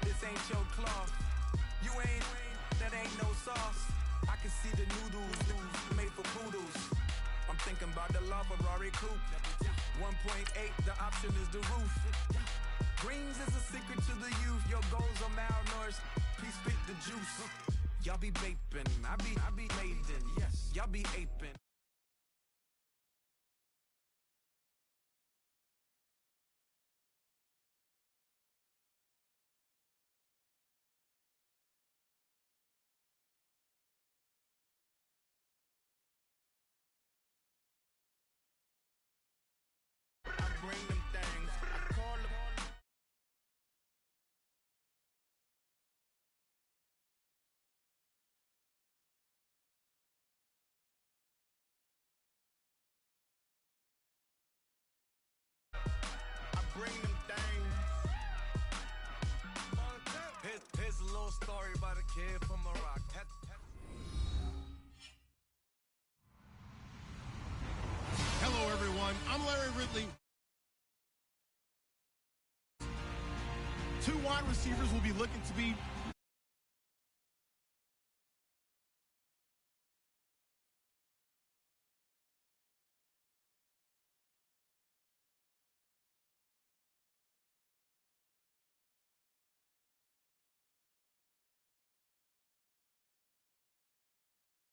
This ain't your cloth. You ain't, that ain't no sauce. I can see the noodles made for poodles. I'm thinking about the LaFerrari coupe. 1.8, the option is the roof. Greens is a secret to the youth. Your goals are malnourished. Please spit the juice. Y'all be vaping, I be maiden. Yes, y'all be aping. Bring them things. I call them. I bring them things. Here's a little story about a kid from Iraq. Hello, everyone. I'm Larry Ridley. Two wide receivers will be looking to be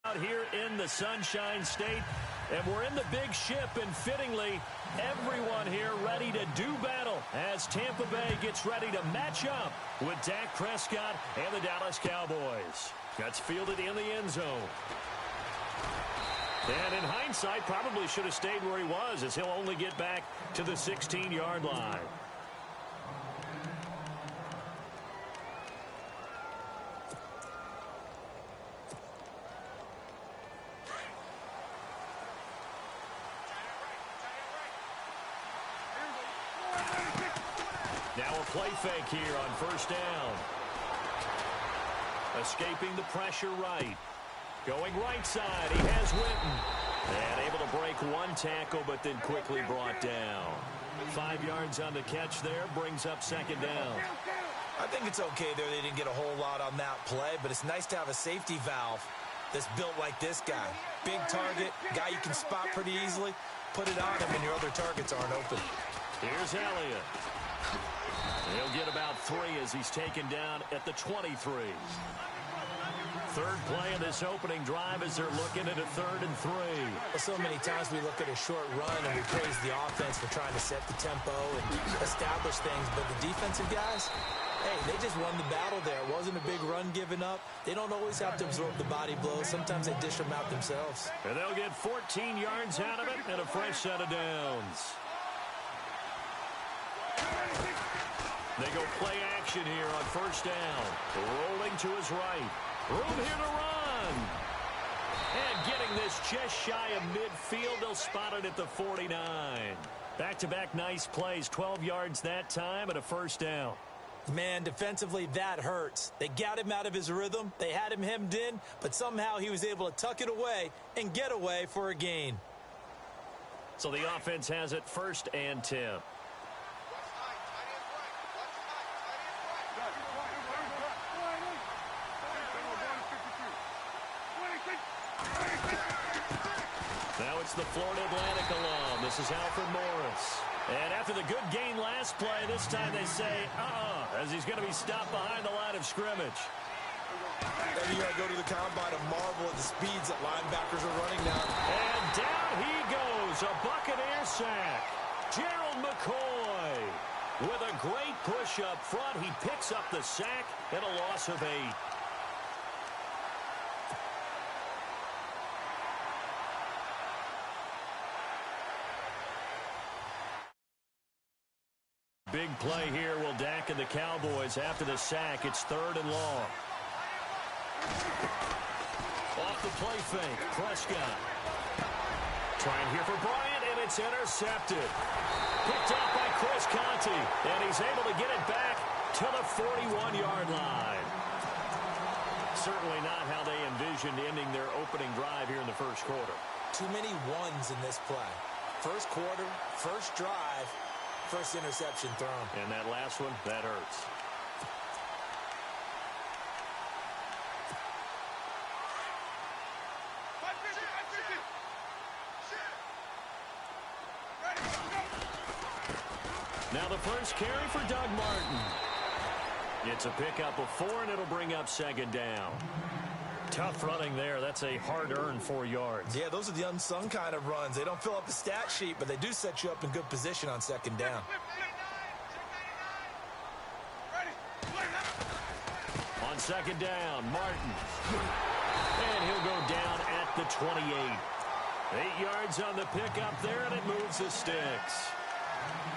out here in the Sunshine State, and we're in the big ship, and fittingly, everyone here ready to do battle as Tampa Bay gets ready to match up with Dak Prescott and the Dallas Cowboys. That's fielded in the end zone. And in hindsight, probably should have stayed where he was, as he'll only get back to the 16-yard line. Now a play fake here on first down. Escaping the pressure right. Going right side, he has Witten. And able to break one tackle, but then quickly brought down. 5 yards on the catch there, brings up second down. I think it's okay there. They didn't get a whole lot on that play, but it's nice to have a safety valve that's built like this guy. Big target, guy you can spot pretty easily. Put it on him and your other targets aren't open. Here's Elliott. He'll get about 3 as he's taken down at the 23. Third play of this opening drive as they're looking at a 3rd and 3. Well, so many times we look at a short run and we praise the offense for trying to set the tempo and establish things, but the defensive guys, hey, they just won the battle there. It wasn't a big run given up. They don't always have to absorb the body blows. Sometimes they dish them out themselves. And they'll get 14 yards out of it and a fresh set of downs. They go play action here on first down. Rolling to his right. Room here to run. And getting this just shy of midfield. They'll spot it at the 49. Back-to-back nice plays. 12 yards that time and a first down. Man, defensively, that hurts. They got him out of his rhythm. They had him hemmed in, but somehow he was able to tuck it away and get away for a gain. So the offense has it 1st and 10. Now it's the Florida Atlantic alum. This is Alfred Morris. And after the good gain last play, this time they say, as he's going to be stopped behind the line of scrimmage. Every year I go to the combine and marvel at the speeds that linebackers are running now. And down he goes, a Buccaneer sack. Gerald McCoy with a great push up front. He picks up the sack and a loss of 8. Big play here will Dak and the Cowboys after the sack. It's 3rd and long. Off the play fake, Prescott. Trying here for Bryant, and it's intercepted. Picked up by Chris Conte, and he's able to get it back to the 41-yard line. Certainly not how they envisioned ending their opening drive here in the first quarter. Too many ones in this play. First quarter, first drive. First interception thrown. And that last one, that hurts. the first carry for Doug Martin. It's a pickup of 4, and it'll bring up second down. Tough running there. That's a hard-earned 4 yards. Yeah, those are the unsung kind of runs. They don't fill up the stat sheet, but they do set you up in good position on second down. On second down, Martin. And he'll go down at the 28. 8 yards on the pickup there, and it moves the sticks.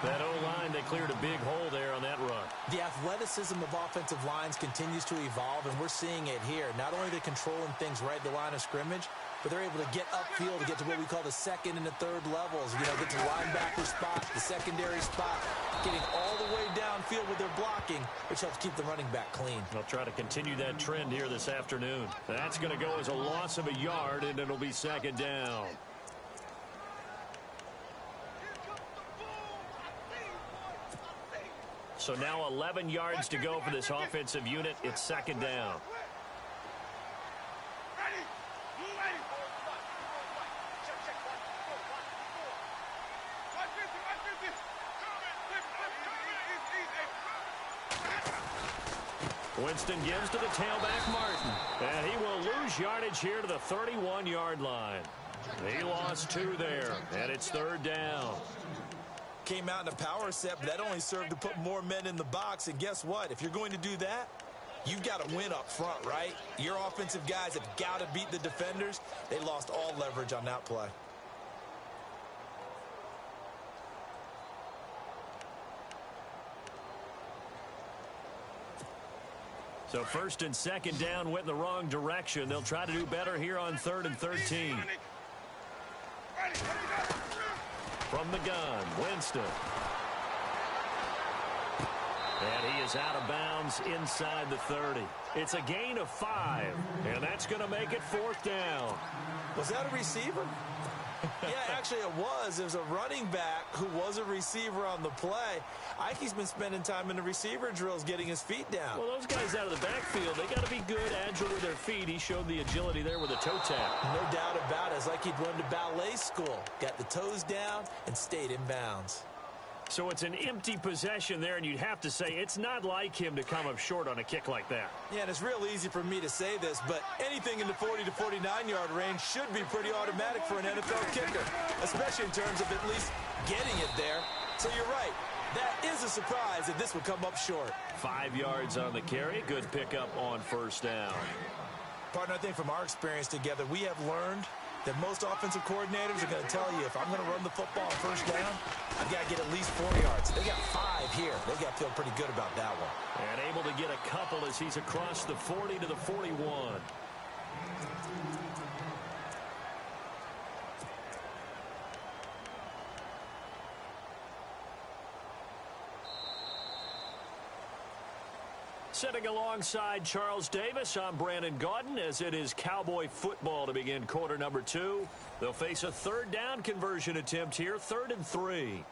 That O-line, they cleared a big hole there on that run. The athleticism of offensive lines continues to evolve, and we're seeing it here. Not only are they controlling things right at the line of scrimmage, but they're able to get upfield to get to what we call the second and the third levels. You know, get to the linebacker spot, the secondary spot, getting all the way downfield with their blocking, which helps keep the running back clean. They'll try to continue that trend here this afternoon. That's going to go as a loss of a yard, and it'll be second down. So now 11 yards to go for this offensive unit. It's second down. Winston gives to the tailback, Martin. And he will lose yardage here to the 31-yard line. He lost 2 there, and it's third down. Came out in a power set, but that only served to put more men in the box. And guess what? If you're going to do that, you've got to win up front, right? Your offensive guys have got to beat the defenders. They lost all leverage on that play. So first and second down went in the wrong direction. They'll try to do better here on 3rd and 13. From the gun, Winston. And he is out of bounds inside the 30. It's a gain of 5, and that's going to make it 4th down. Was that a receiver? Yeah, actually it was. There's a running back who was a receiver on the play. Ike's been spending time in the receiver drills getting his feet down. Well, those guys out of the backfield, they got to be good, agile with their feet. He showed the agility there with a toe tap. No doubt about it. It's like he'd run to ballet school. Got the toes down and stayed in bounds. So it's an empty possession there, and you'd have to say it's not like him to come up short on a kick like that. Yeah, and it's real easy for me to say this, but anything in the 40 to 49-yard range should be pretty automatic for an NFL kicker, especially in terms of at least getting it there. So you're right. That is a surprise if this would come up short. 5 yards on the carry. Good pickup on first down. Partner, I think from our experience together, we have learned that most offensive coordinators are going to tell you, if I'm going to run the football on first down, I've got to get at least 4 yards. They got 5 here. They got to feel pretty good about that one. And able to get a couple as he's across the 40 to the 41. Sitting alongside Charles Davis, I'm Brandon Gaudin, as it is Cowboy football to begin quarter number 2. They'll face a third down conversion attempt here, 3rd and 3.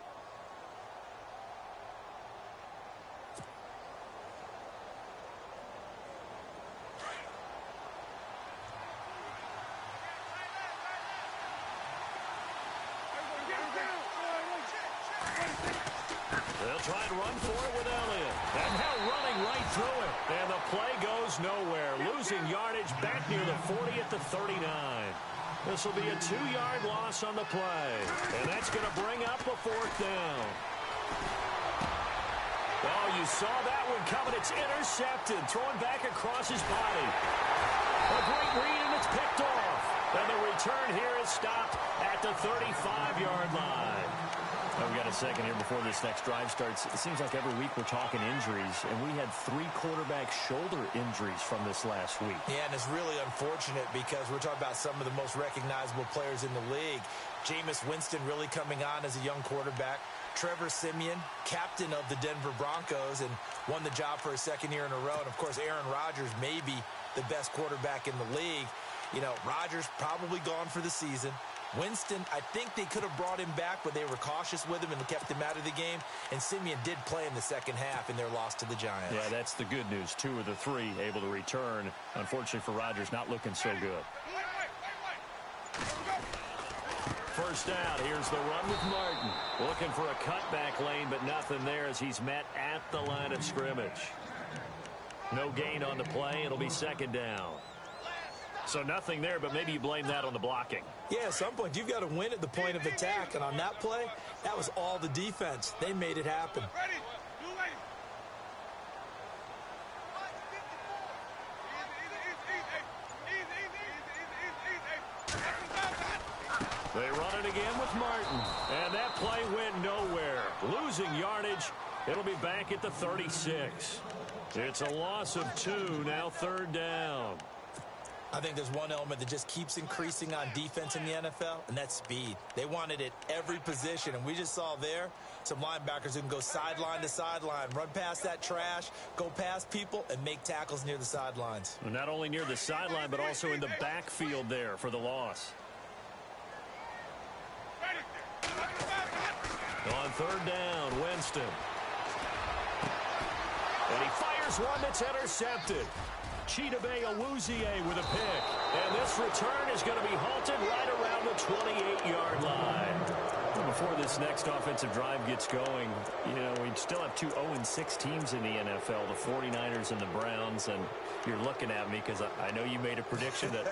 They'll try and run for it with Elliott. And now running right through it. And the play goes nowhere. Losing yardage back near the 40 at the 39. This will be a 2-yard loss on the play. And that's going to bring up a 4th down. Oh, you saw that one coming. It's intercepted. Thrown back across his body. A great read, and it's picked off. And the return here is stopped at the 35-yard line. We've got a second here before this next drive starts. It seems like every week we're talking injuries, and we had 3 quarterback shoulder injuries from this last week. Yeah, and it's really unfortunate because we're talking about some of the most recognizable players in the league. Jameis Winston really coming on as a young quarterback. Trevor Siemian, captain of the Denver Broncos, and won the job for a 2nd year in a row. And, of course, Aaron Rodgers may be the best quarterback in the league. You know, Rodgers probably gone for the season. Winston, I think they could have brought him back, but they were cautious with him and kept him out of the game. And Siemian did play in the second half in their loss to the Giants. Yeah, that's the good news. 2 of the 3 able to return. Unfortunately for Rodgers, not looking so good. First down, here's the run with Martin. Looking for a cutback lane, but nothing there as he's met at the line of scrimmage. No gain on the play. It'll be second down. So nothing there, but maybe you blame that on the blocking. Yeah, at some point, you've got to win at the point of attack. And on that play, that was all the defense. They made it happen. They run it again with Martin. And that play went nowhere. Losing yardage. It'll be back at the 36. It's a loss of 2, now third down. I think there's one element that just keeps increasing on defense in the NFL, and that's speed. They want it at every position, and we just saw there some linebackers who can go sideline to sideline, run past that trash, go past people, and make tackles near the sidelines. Well, not only near the sideline, but also in the backfield there for the loss. On third down, Winston. And he fires one that's intercepted. Chidobe Awuzie with a pick. And this return is going to be halted right around the 28-yard line. Before this next offensive drive gets going, you know, we still have 2 0-6 teams in the NFL, the 49ers and the Browns, and you're looking at me because I know you made a prediction that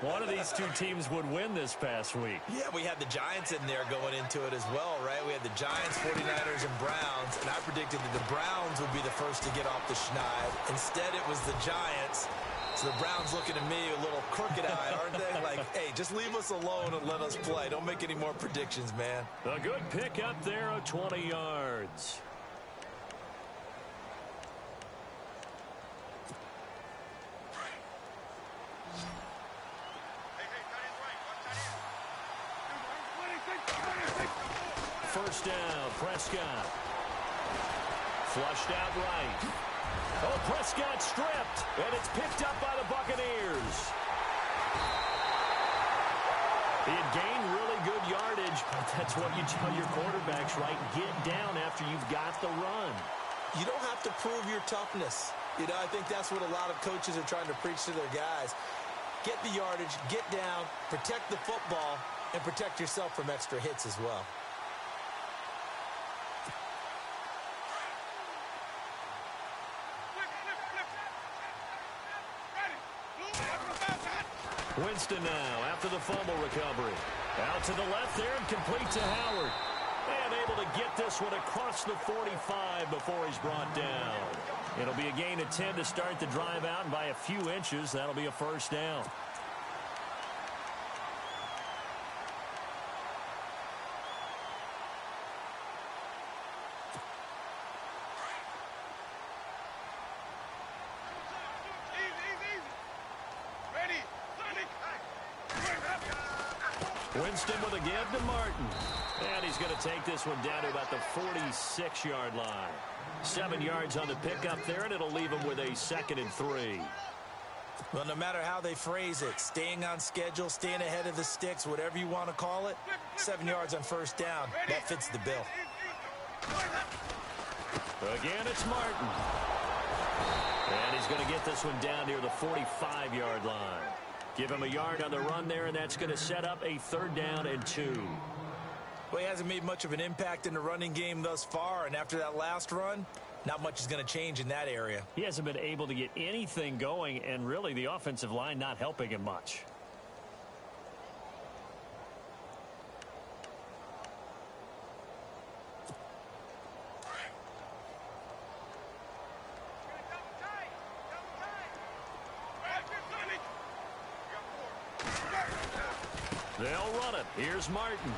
one of these 2 teams would win this past week. Yeah, we had the Giants in there going into it as well, right? We had the Giants, 49ers, and Browns, and I predicted that the Browns would be the first to get off the schneid. Instead, it was the Giants. So the Browns looking at me a little crooked-eyed, aren't they? Like, hey, just leave us alone and let us play. Don't make any more predictions, man. A good pick up there of 20 yards. First down, Prescott. Flushed out right. Oh, Prescott stripped, and it's picked up by the Buccaneers. He had gained really good yardage, but that's what you tell your quarterbacks, right? Get down after you've got the run. You don't have to prove your toughness. You know, I think that's what a lot of coaches are trying to preach to their guys. Get the yardage, get down, protect the football, and protect yourself from extra hits as well. Winston now after the fumble recovery. Out to the left there and complete to Howard. And able to get this one across the 45 before he's brought down. It'll be a gain of 10 to start the drive out, and by a few inches, that'll be a first down. Winston with a give to Martin. And he's going to take this one down to about the 46-yard line. 7 yards on the pickup there, and it'll leave him with a 2nd and 3. Well, no matter how they phrase it, staying on schedule, staying ahead of the sticks, whatever you want to call it, 7 yards on first down, that fits the bill. Again, it's Martin. And he's going to get this one down near the 45-yard line. Give him a yard on the run there, and that's going to set up a 3rd down and 2. Well, he hasn't made much of an impact in the running game thus far, and after that last run, not much is going to change in that area. He hasn't been able to get anything going, and really the offensive line not helping him much. They'll run it. Here's Martin.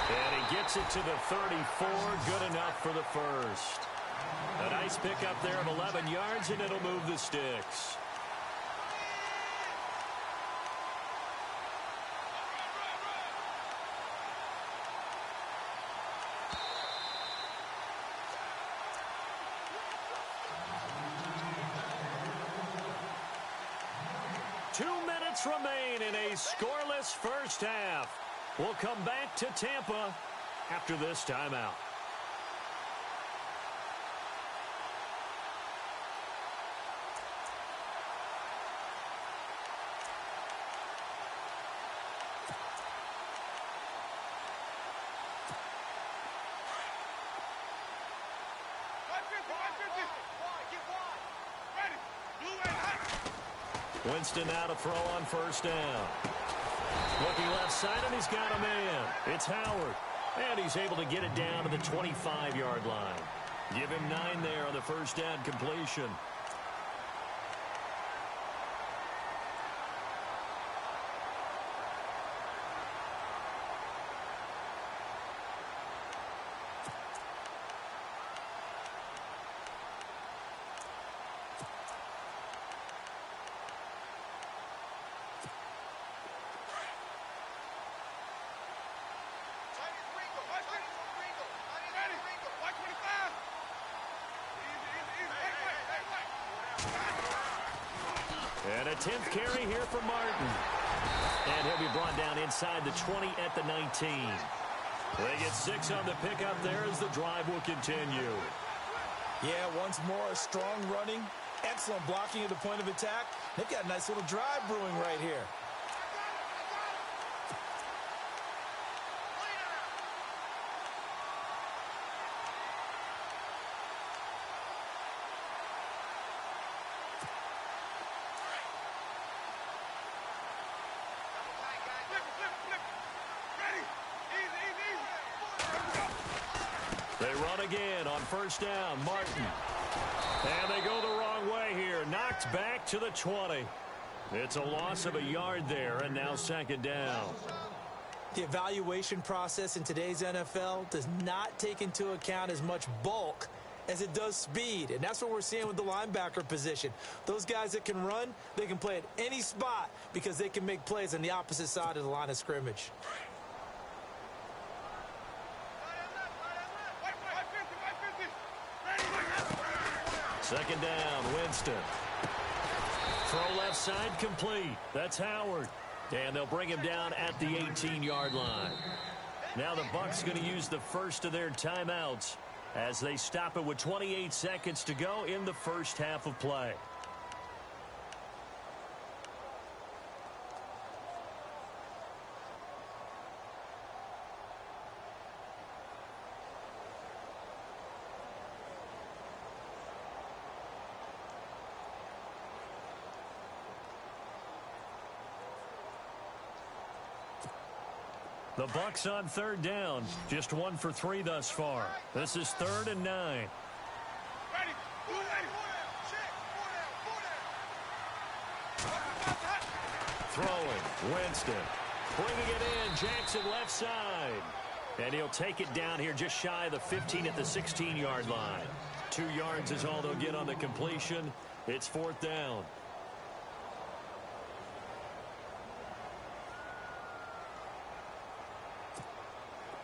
And he gets it to the 34. Good enough for the first. A nice pickup there of 11 yards, and it'll move the sticks. Remain in a scoreless first half. We'll come back to Tampa after this timeout. Winston now to throw on first down. Looking left side, and he's got a man. It's Howard. And he's able to get it down to the 25-yard line. Give him 9 there on the first down completion. And a 10th carry here for Martin. And he'll be brought down inside the 20 at the 19. They get 6 on the pickup there as the drive will continue. Yeah, once more, strong running, excellent blocking at the point of attack. They've got a nice little drive brewing right here. They run again on first down. Martin. And they go the wrong way here. Knocked back to the 20. It's a loss of a yard there, and now second down. The evaluation process in today's NFL does not take into account as much bulk as it does speed, and that's what we're seeing with the linebacker position. Those guys that can run, they can play at any spot because they can make plays on the opposite side of the line of scrimmage. Second down, Winston. Throw left side complete. That's Howard. And they'll bring him down at the 18-yard line. Now the Bucs going to use the first of their timeouts as they stop it with 28 seconds to go in the first half of play. The Bucs on third down. Just 1 for 3 thus far. This is 3rd and 9. Throwing. Winston. Bringing it in. Jackson left side. And he'll take it down here just shy of the 15 at the 16-yard line. 2 yards is all they'll get on the completion. It's 4th down.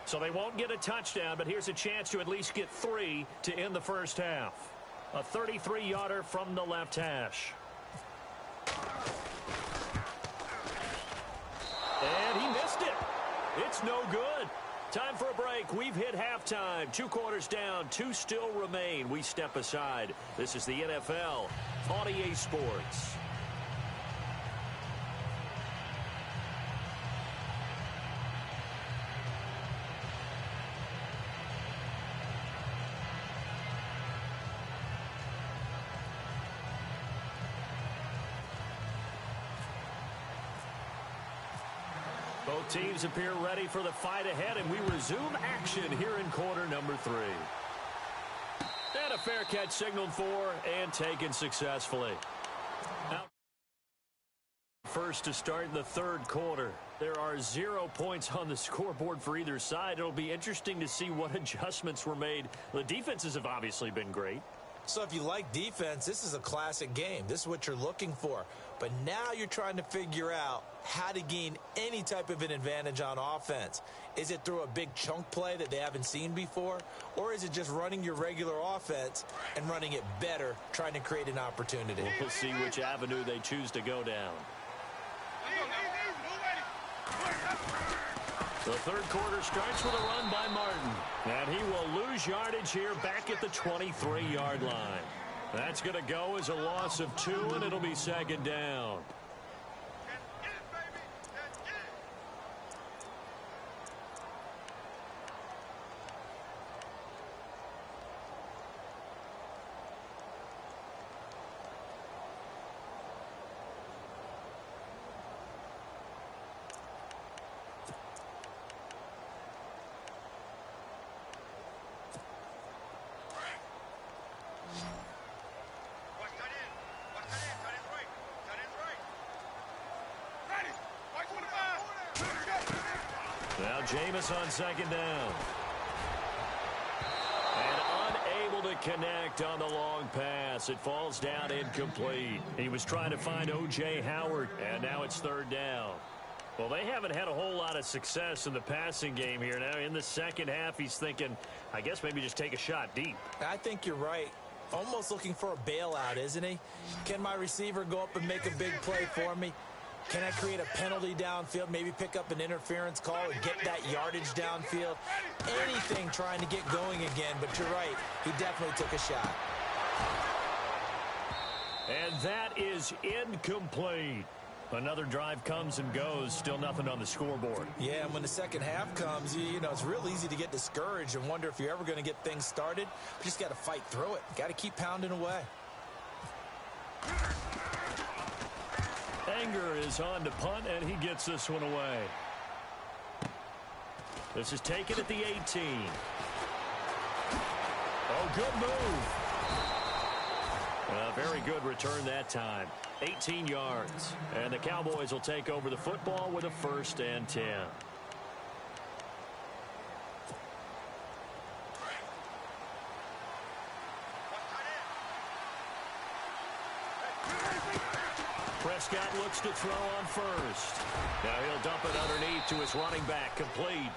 So they won't get a touchdown, but here's a chance to at least get 3 to end the first half. A 33-yarder from the left hash. And he missed it. It's no good. Time for a break. We've hit halftime. 2 quarters down. 2 still remain. We step aside. This is the NFL on EA Sports. Both teams appear ready for the fight ahead, and we resume action here in quarter number 3. And a fair catch signaled for and taken successfully. Now, first to start in the 3rd quarter. There are 0 points on the scoreboard for either side. It'll be interesting to see what adjustments were made. The defenses have obviously been great. So if you like defense, this is a classic game. This is what you're looking for. But now you're trying to figure out how to gain any type of an advantage on offense. Is it through a big chunk play that they haven't seen before? Or is it just running your regular offense and running it better, trying to create an opportunity? We'll see which avenue they choose to go down. The 3rd quarter starts with a run by Martin. And he will lose yardage here back at the 23-yard line. That's going to go as a loss of 2, and it'll be 2nd down. Jameis on second down. And unable to connect on the long pass. It falls down incomplete. He was trying to find O.J. Howard, and now it's third down. Well, they haven't had a whole lot of success in the passing game here. Now, in the second half, he's thinking, I guess maybe just take a shot deep. I think you're right. Almost looking for a bailout, isn't he? Can my receiver go up and make a big play for me? Can I create a penalty downfield, maybe pick up an interference call and get that yardage downfield? Anything trying to get going again, but you're right. He definitely took a shot. And that is incomplete. Another drive comes and goes, still nothing on the scoreboard. Yeah, and when the second half comes, you know, it's real easy to get discouraged and wonder if you're ever going to get things started. You just got to fight through it. Got to keep pounding away. Anger is on to punt, and he gets this one away. This is taken at the 18. Oh, good move. A very good return that time. 18 yards. And the Cowboys will take over the football with a 1st and 10. Prescott looks to throw on first. Now he'll dump it underneath to his running back, complete.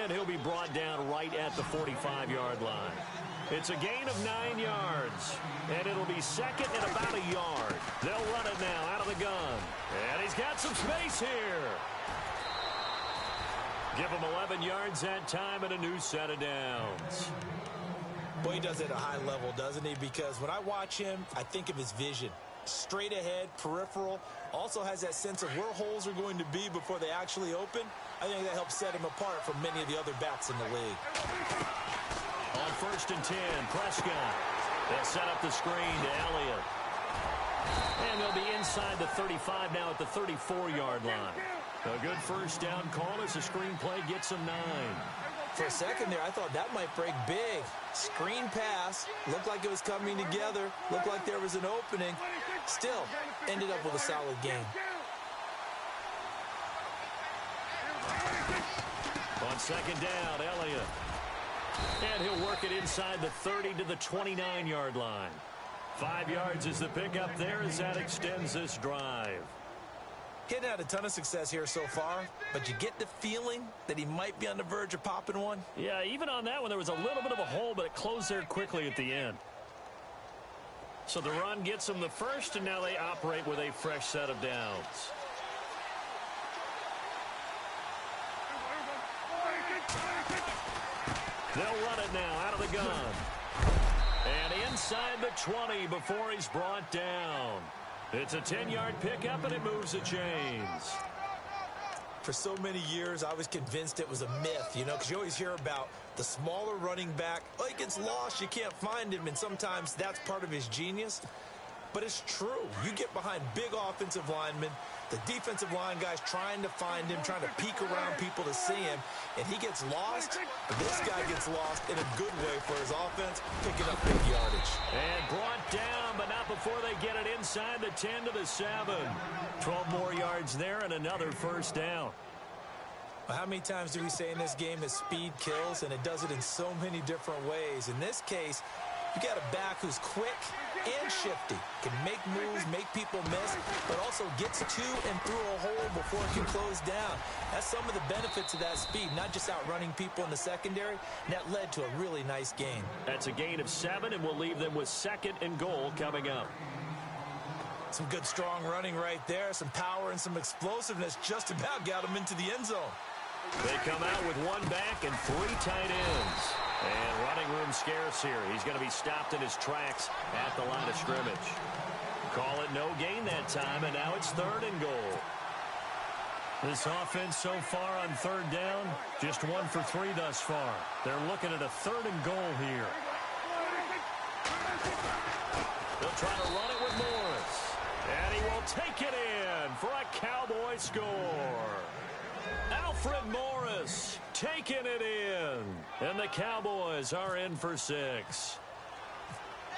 And he'll be brought down right at the 45-yard line. It's a gain of 9 yards. And it'll be second and about a yard. They'll run it now out of the gun. And he's got some space here. Give him 11 yards that time and a new set of downs. Boy, he does it at a high level, doesn't he? Because when I watch him, I think of his vision. Straight ahead, peripheral. Also has that sense of where holes are going to be before they actually open. I think that helps set him apart from many of the other backs in the league. On 1st and 10, Prescott. They'll set up the screen to Elliott. And they'll be inside the 35 now at the 34-yard line. A good first down call as the screenplay gets him 9. For a second there, I thought that might break big. Screen pass. Looked like it was coming together. Looked like there was an opening. Still, ended up with a solid game. On second down, Elliott. And he'll work it inside the 30 to the 29-yard line. 5 yards is the pickup there as that extends this drive. He hadn't had a ton of success here so far, but you get the feeling that he might be on the verge of popping one. Yeah, even on that one, there was a little bit of a hole, but it closed there quickly at the end. So the run gets them the first, and now they operate with a fresh set of downs. They'll run it now out of the gun. And inside the 20 before he's brought down. It's a 10-yard pickup, and it moves the chains. For so many years, I was convinced it was a myth, you know, because you always hear about the smaller running back. Oh, he gets lost, you can't find him, and sometimes that's part of his genius. But it's true. You get behind big offensive linemen, the defensive line guys trying to find him, trying to peek around people to see him, and he gets lost. This guy gets lost in a good way for his offense, picking up big yardage. And brought down, but not before they get it inside the 10 to the 7. 12 more yards there and another first down. Well, how many times do we say in this game that speed kills, and it does it in so many different ways. In this case, you got a back who's quick and shifty, can make moves, make people miss, but also gets to and through a hole before it can close down. That's some of the benefits of that speed, not just outrunning people in the secondary, and that led to a really nice gain. That's a gain of 7, and we'll leave them with 2nd and goal coming up. Some good, strong running right there, some power and some explosiveness just about got them into the end zone. They come out with 1 back and 3 tight ends. And running room scarce here. He's going to be stopped in his tracks at the line of scrimmage. Call it no gain that time, and now it's 3rd and goal. This offense so far on 3rd down, just 1 for 3 thus far. They're looking at a 3rd and goal here. They'll try to run it with Morris. And he will take it in for a Cowboy score. Alfred Morris taking it in. And the Cowboys are in for 6.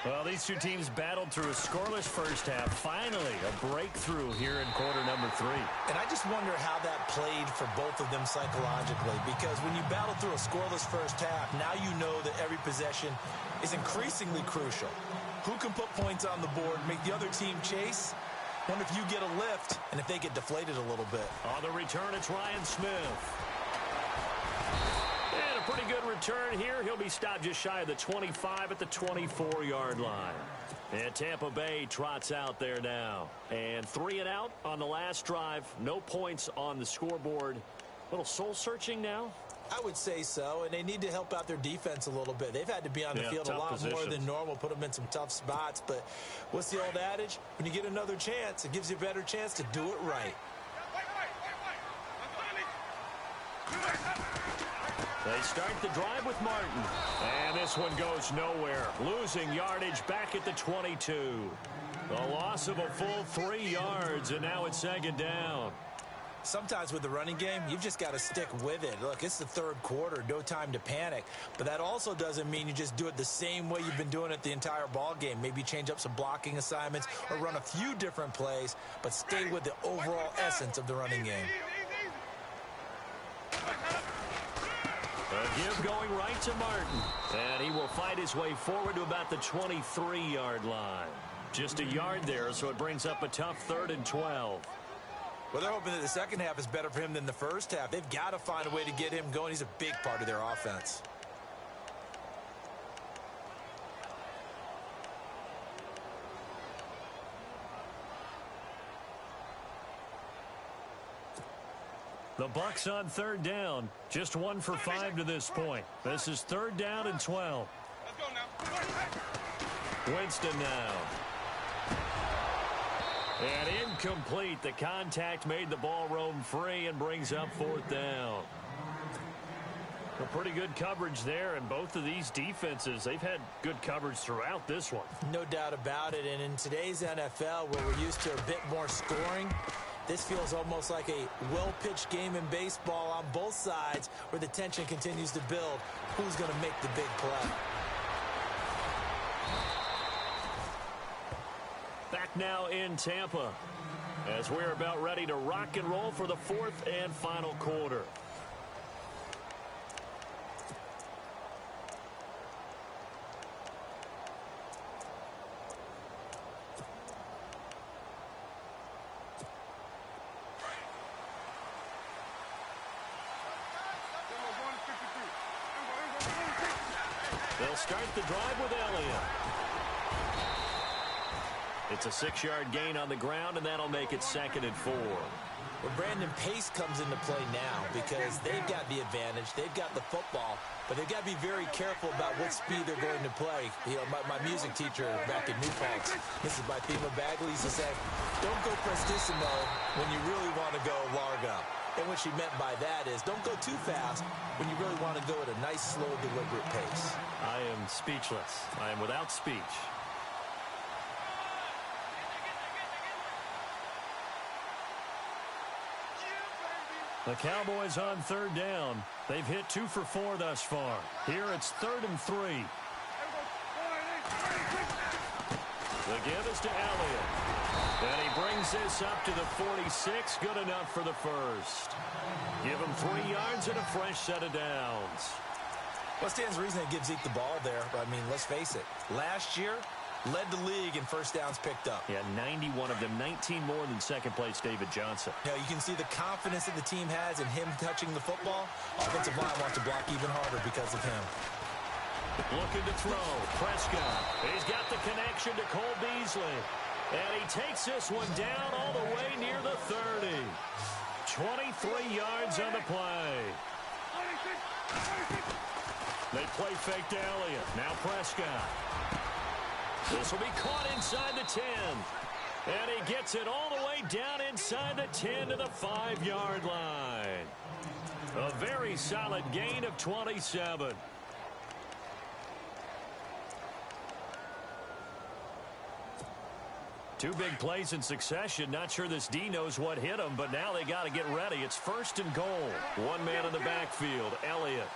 Well, these two teams battled through a scoreless first half. Finally, a breakthrough here in quarter number 3. And I just wonder how that played for both of them psychologically, because when you battle through a scoreless first half, now you know that every possession is increasingly crucial. Who can put points on the board, make the other team chase? Wonder if you get a lift and if they get deflated a little bit. On the return, it's Ryan Smith. And a pretty good return here. He'll be stopped just shy of the 25 at the 24-yard line. And Tampa Bay trots out there now. And 3 and out on the last drive. No points on the scoreboard. A little soul-searching now. I would say so, and they need to help out their defense a little bit. They've had to be on the field a lot more than normal, put them in some tough spots. But what's the old adage? When you get another chance, it gives you a better chance to do it right. They start the drive with Martin. And this one goes nowhere. Losing yardage back at the 22. A loss of a full 3 yards, and now it's second down. Sometimes with the running game, you've just got to stick with it. Look, it's the third quarter, no time to panic. But that also doesn't mean you just do it the same way you've been doing it the entire ball game. Maybe change up some blocking assignments or run a few different plays, but stay with the overall essence of the running game. A give going right to Martin. And he will fight his way forward to about the 23-yard line. Just a yard there, so it brings up a tough 3rd and 12. Well, they're hoping that the second half is better for him than the first half. They've got to find a way to get him going. He's a big part of their offense. The Bucs on 3rd down. Just 1 for 5 to this point. This is 3rd down and 12. Let's go now. Winston now. And incomplete. The contact made the ball roam free and brings up 4th down. A pretty good coverage there, and both of these defenses, they've had good coverage throughout this one. No doubt about it, and in today's NFL, where we're used to a bit more scoring, this feels almost like a well-pitched game in baseball on both sides where the tension continues to build. Who's going to make the big play? Back now in Tampa as we're about ready to rock and roll for the 4th and final quarter. They'll start the drive with Elliott. It's a 6-yard gain on the ground, and that'll make it 2nd and 4. Well, Brandon, pace comes into play now because they've got the advantage. They've got the football, but they've got to be very careful about what speed they're going to play. You know, my music teacher back in New Paltz, Mrs. Bythema Bagley, used to say, don't go prestissimo when you really want to go largo. And what she meant by that is don't go too fast when you really want to go at a nice, slow, deliberate pace. I am speechless. I am without speech. The Cowboys on 3rd down. They've hit 2 for 4 thus far. Here it's 3rd and 3. The give is to Elliott. And he brings this up to the 46. Good enough for the first. Give him 3 yards and a fresh set of downs. Well, stands to reason it gives Zeke the ball there. I mean, let's face it. Last year, led the league in first downs picked up. Yeah, 91 of them, 19 more than second place David Johnson. You know, you can see the confidence that the team has in him touching the football. Offensive line wants to block even harder because of him. Looking to throw. Prescott. He's got the connection to Cole Beasley. And he takes this one down all the way near the 30. 23 yards on the play. They play fake to Elliott. Now Prescott. This will be caught inside the 10. And he gets it all the way down inside the 10 to the 5-yard line. A very solid gain of 27. Two big plays in succession. Not sure this D knows what hit him, but now they got to get ready. It's 1st and goal. One man in the backfield, Elliott.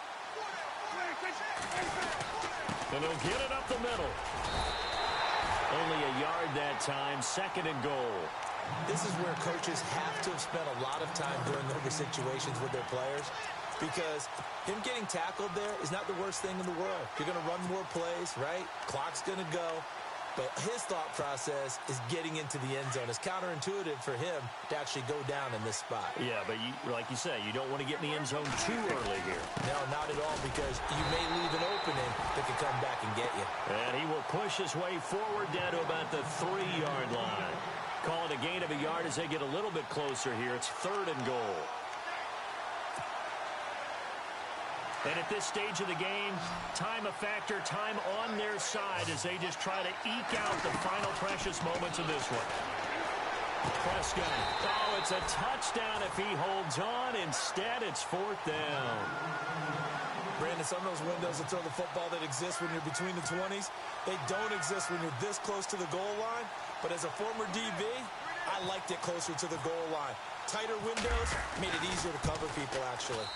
And he'll get it up the middle. Only a yard that time, 2nd and goal. This is where coaches have to have spent a lot of time going over situations with their players, because him getting tackled there is not the worst thing in the world. You're going to run more plays, right? Clock's going to go. But his thought process is getting into the end zone. It's counterintuitive for him to actually go down in this spot. Yeah, but like you say, you don't want to get in the end zone too early here. No, not at all, because you may leave an opening that could come back and get you. And he will push his way forward down to about the 3-yard line. Call it a gain of a yard as they get a little bit closer here. It's 3rd and goal. And at this stage of the game, time a factor, time on their side as they just try to eke out the final precious moments of this one. Prescott. Oh, it's a touchdown if he holds on. Instead, it's 4th down. Brandon, some of those windows to throw the football that exist when you're between the 20s, they don't exist when you're this close to the goal line. But as a former DB, I liked it closer to the goal line. Tighter windows made it easier to cover people, actually.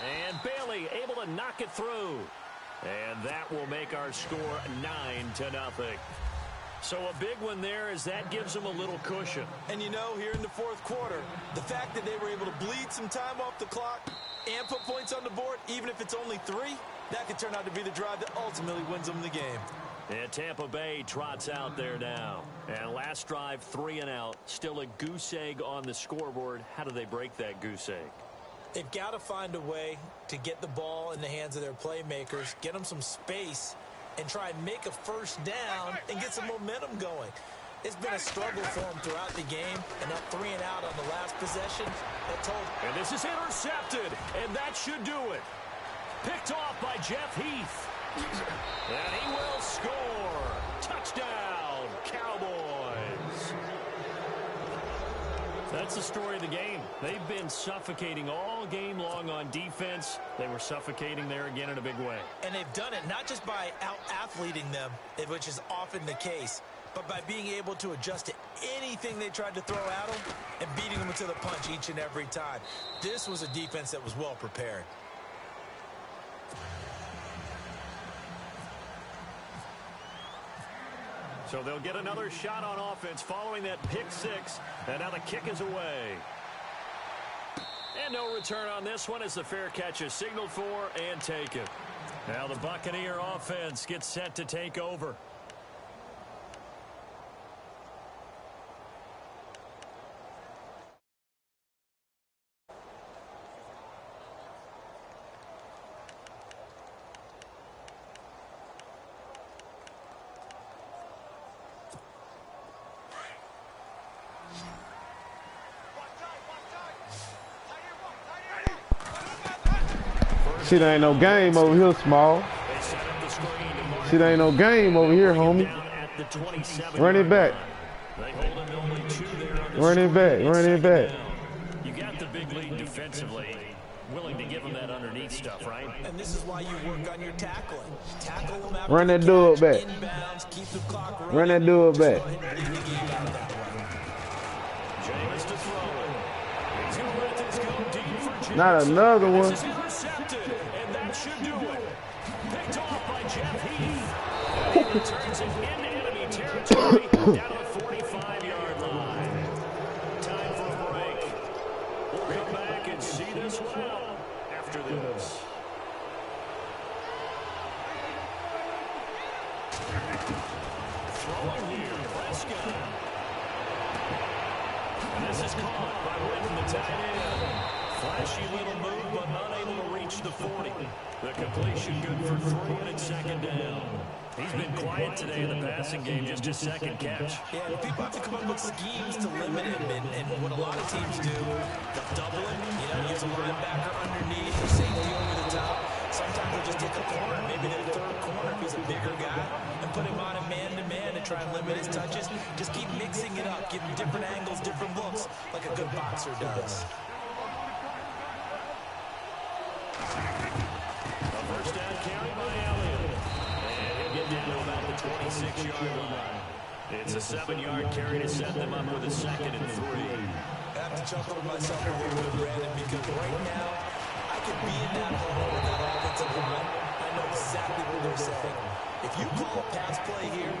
And Bailey able to knock it through. And that will make our score 9-0. So a big one there as that gives them a little cushion. And you know, here in the 4th quarter, the fact that they were able to bleed some time off the clock and put points on the board, even if it's only 3, that could turn out to be the drive that ultimately wins them the game. And Tampa Bay trots out there now. And last drive, 3 and out. Still a goose egg on the scoreboard. How do they break that goose egg? They've got to find a way to get the ball in the hands of their playmakers, get them some space, and try and make a 1st down and get some momentum going. It's been a struggle for them throughout the game, and that 3 and out on the last possession, that told. And this is intercepted, and that should do it. Picked off by Jeff Heath. And he will score. Touchdown, Cowboys. That's the story of the game. They've been suffocating all game long on defense. They were suffocating there again in a big way. And they've done it not just by out-athleting them, which is often the case, but by being able to adjust to anything they tried to throw at them and beating them to the punch each and every time. This was a defense that was well prepared. So they'll get another shot on offense following that pick 6. And now the kick is away. And no return on this one as the fair catch is signaled for and taken. Now the Buccaneer offense gets set to take over. Shit ain't no game over here, small. Shit ain't no game over here, homie. Run it back. Run it back. Run it back. You got the big lead defensively. Willing to give them that underneath stuff, right? And this is why you work on your tackling. Tackle them after Run that dude back. Inbounds, keep the clock running. Run that dude back. James to throw it. He's going to let this go deep for James. Not another one. This is intercepted, and that should do it. Picked off by Jeff Heath. He returns it into enemy territory down to the 45-yard line. Time for a break. We'll come back and see this one out after this. Throwing here, Prescott. And this is caught by Witten, the tight end. Flashy little move, but unable to reach the 40. The completion good for 3, and it's 2nd down. He's been quiet today in the passing game, just his 2nd catch. Yeah, and people have to come up with schemes to limit him, and what a lot of teams do, they'll double him, use a linebacker underneath, or safety over the top. Sometimes they'll just take a corner, maybe their 3rd corner if he's a bigger guy, and put him on a man-to-man and try and limit his touches. Just keep mixing it up, give him different angles, different looks, like a good boxer does. A first down carry by Elliott. And he'll get down to about the 26-yard line. It's a 7-yard carry to set them up with a 2nd and 3. I have to chuckle to myself a little bit, Brandon, because right now, I could be in that hole with that offensive line. I know exactly what they're saying. If you call a pass play here,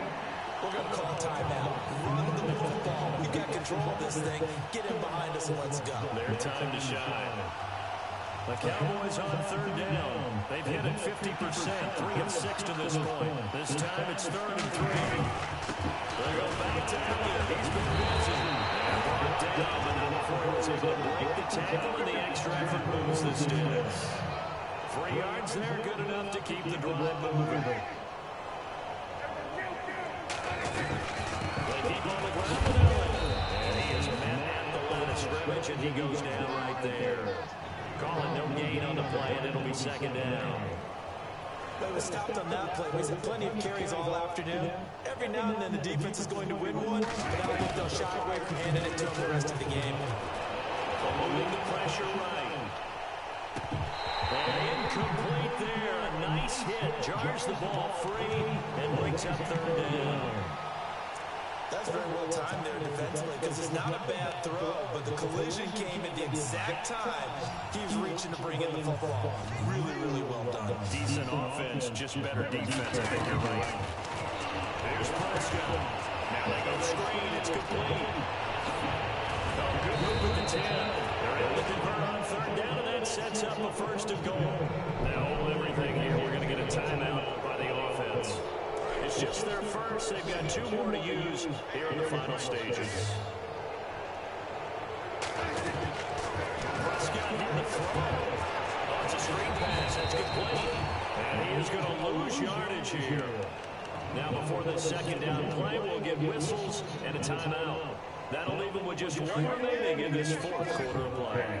we're going to call timeout. Run the football. We've got control of this thing. Get him behind us and let's go. Their time to shine. The Cowboys on third down. They've hit it 50%, 3 of 6 to this point. This time it's 3rd and 3. They'll go back to Elliott. He's been busy. And brought down, but before he was able to break the tackle, and the extra effort moves the sticks. 3 yards there, good enough to keep the drive moving. They keep on the ground with Elliott. And he is met at the line of scrimmage, and he goes down right there. Calling no gain on the play, and it'll be 2nd down. They were stopped on that play. We've had plenty of carries all afternoon. Every now and then the defense is going to win one, but I don't think they'll shy away from handing it to them the rest of the game. Moving the pressure right. And incomplete there. A nice hit. Jars the ball free and brings up 3rd down. That's very well timed there defensively because it's not a bad throw, but the collision came at the exact time he was reaching to bring in the football. Really, really well done. Decent offense, just better defense. I think you're right. Here's Prescott. Now they go screen. It's complete. Oh, good move with the 10. They're able to convert on 3rd down, and that sets up a 1st and goal. Now hold everything here. We're going to get a timeout by the offense. It's just their first. They've got 2 more to use here in the final stages. Prescott here to throw. Oh, it's a screen pass. That's complete. And he is going to lose yardage here. Now before the 2nd down play, we'll get whistles and a timeout. That'll leave them with just 1 remaining in this 4th quarter of play.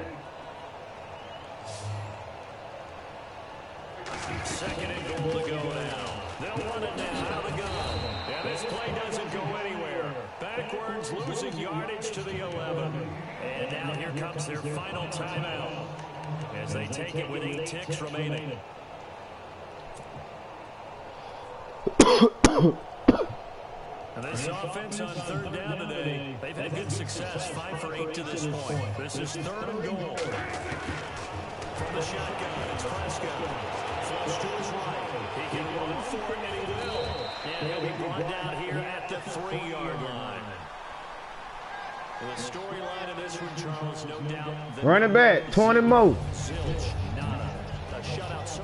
2nd and goal to go now. They'll run it now out of the gun. And this play doesn't go anywhere. Backwards, losing yardage to the 11. And now here comes their final timeout as they take it with 8 ticks remaining. And this offense on 3rd down today, they've had good success, 5 for 8 to this point. This is 3rd and goal. From the shotgun, it's Prescott. Flush to his right. He can run for it, and he will. And he'll be brought down here at the 3-yard line. The storyline of this one, Charles, no doubt. Run it back, 20 more. Zilch, nada. The shutout.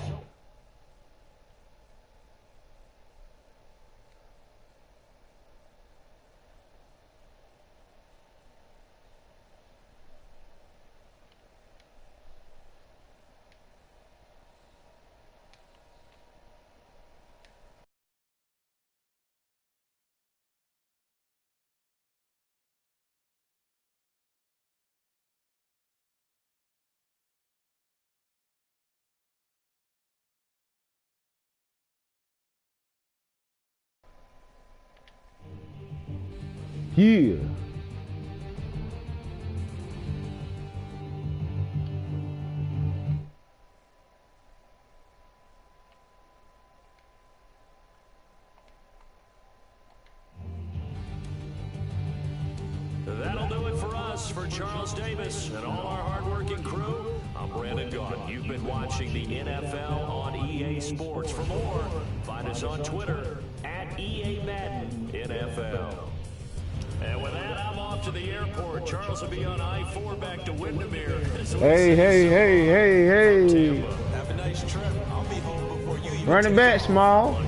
Yeah. That'll do it for us. For Charles Davis and all our hardworking crew, I'm Brandon Gaunt. You've been watching the NFL on EA Sports. For more, find us on Twitter at EA Madden NFL. And with that, I'm off to the airport. Charles will be on I-4 back to Windermere. Hey. Have a nice trip. I'll be home before you even Run it back, Small.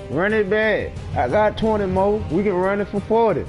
Run it back. I got 20 more. We can run it for 40.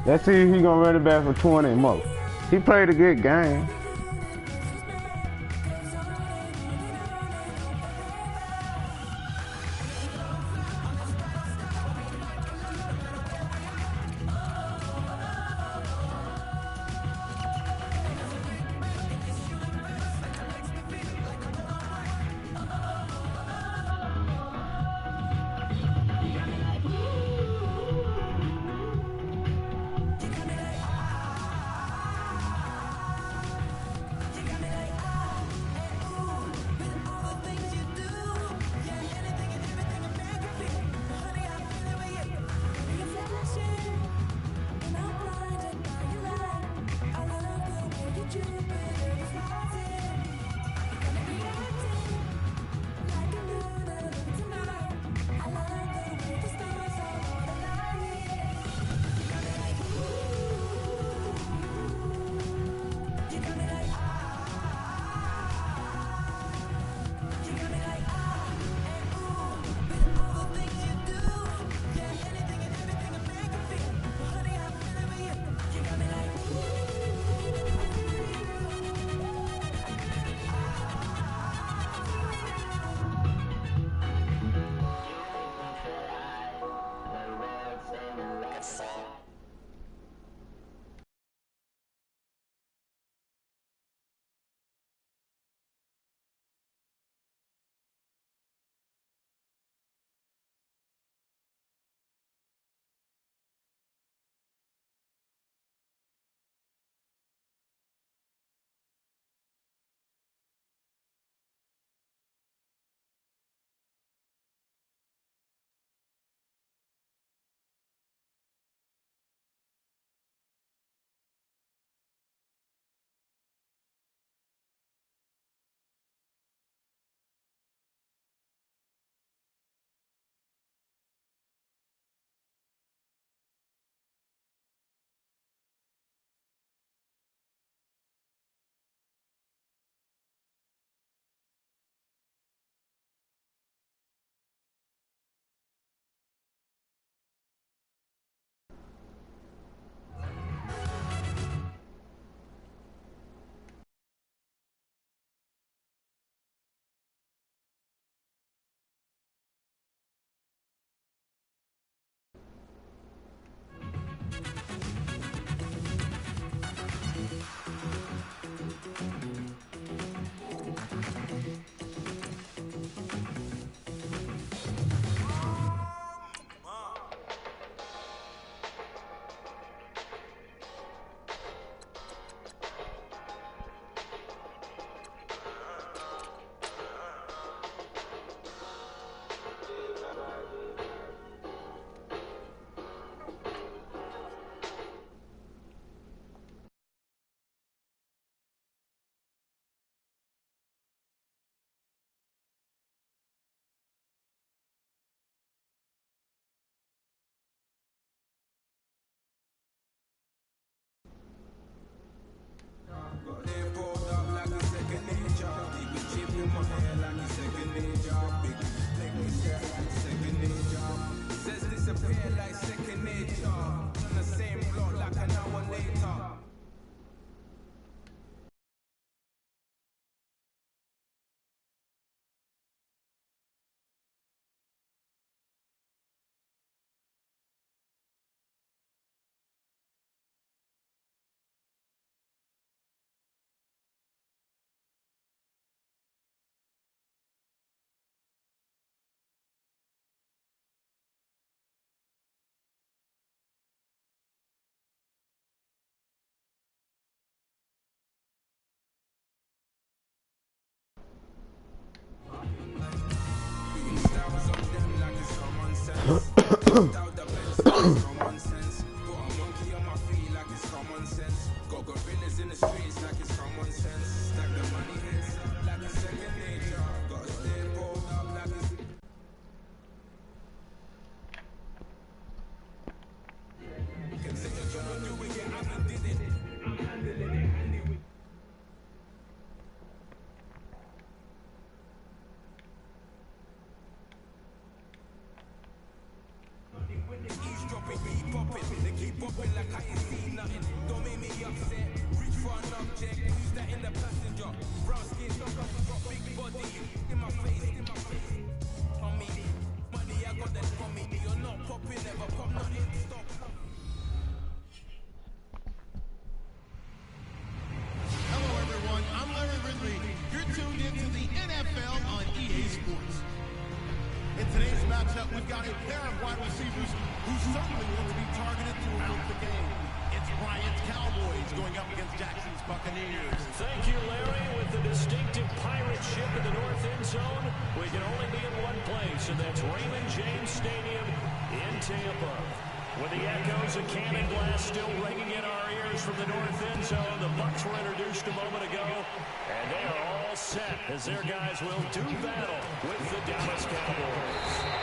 Let's see if he gonna run it back for 20 more. He played a good game. Without the best, common sense. Put a monkey on my feet like it's common sense. Got gorillas in the streets like it's common sense. Stack the money hits like it's second nature. Gotta stay pulled up like it's... Can say you're trying to do it, yeah, I haven't did it. I'm handling it, anyway. When the eavesdropping, keep popping, they keep popping like I ain't seen nothing. Don't make me upset, reach for an object, who's that in the passenger? Brown skin, got big body, in my face, on me, money I got that on me, you're not popping, never pop nothing, stop. Hello, everyone. I'm Larry Ridley. You're tuned into the NFL on EA Sports. In today's matchup, we've got a pair of wide receivers who certainly want to be targeted throughout the game. It's Bryant's Cowboys going up against Jackson's Buccaneers. Thank you, Larry. With the distinctive pirate ship in the north end zone, we can only be in one place, and that's Raymond James Stadium in Tampa. With the echoes of cannon blast still ringing in our ears from the north end zone, the Bucs were introduced a moment ago, and they are all set as their guys will do battle with the Dallas Cowboys.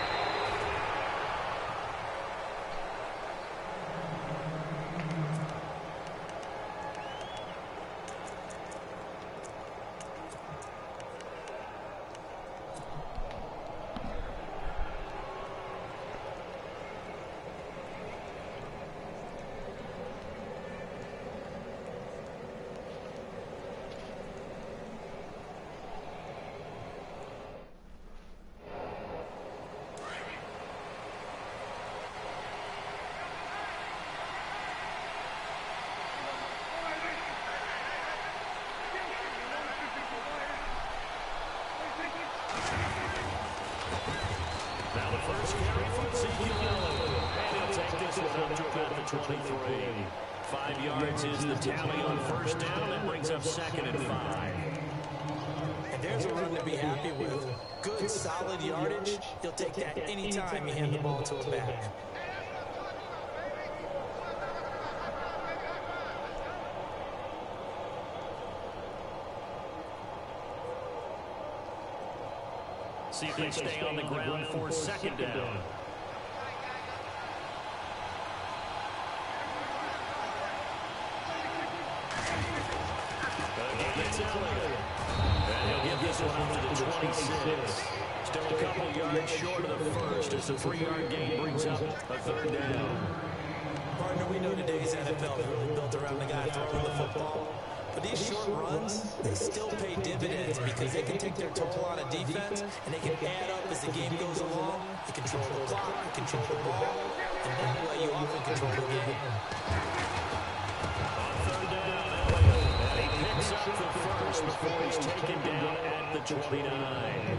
First carry for Ezekiel Elliott, and he'll take this one up to about the 23. 5 yards is the tally on first down. That brings up 2nd and 5. And there's a run to be happy with. Good, solid yardage. He'll take that anytime you hand the ball to a back. See if they stay on the ground for 2nd down. It's Elliott. And he'll give this one up to the 26. Still a couple yards short of the first as a 3-yard gain brings up a 3rd down. Partner, we know today's NFL is really built around the guy throwing the football. But these short runs, they still pay dividends because they can take their toll on a defense and they can add up as the game goes along. You control the clock, you control the ball, and that way you often control the game. On 3rd down, Elliott. And he picks up the first before he's taken down at the 29.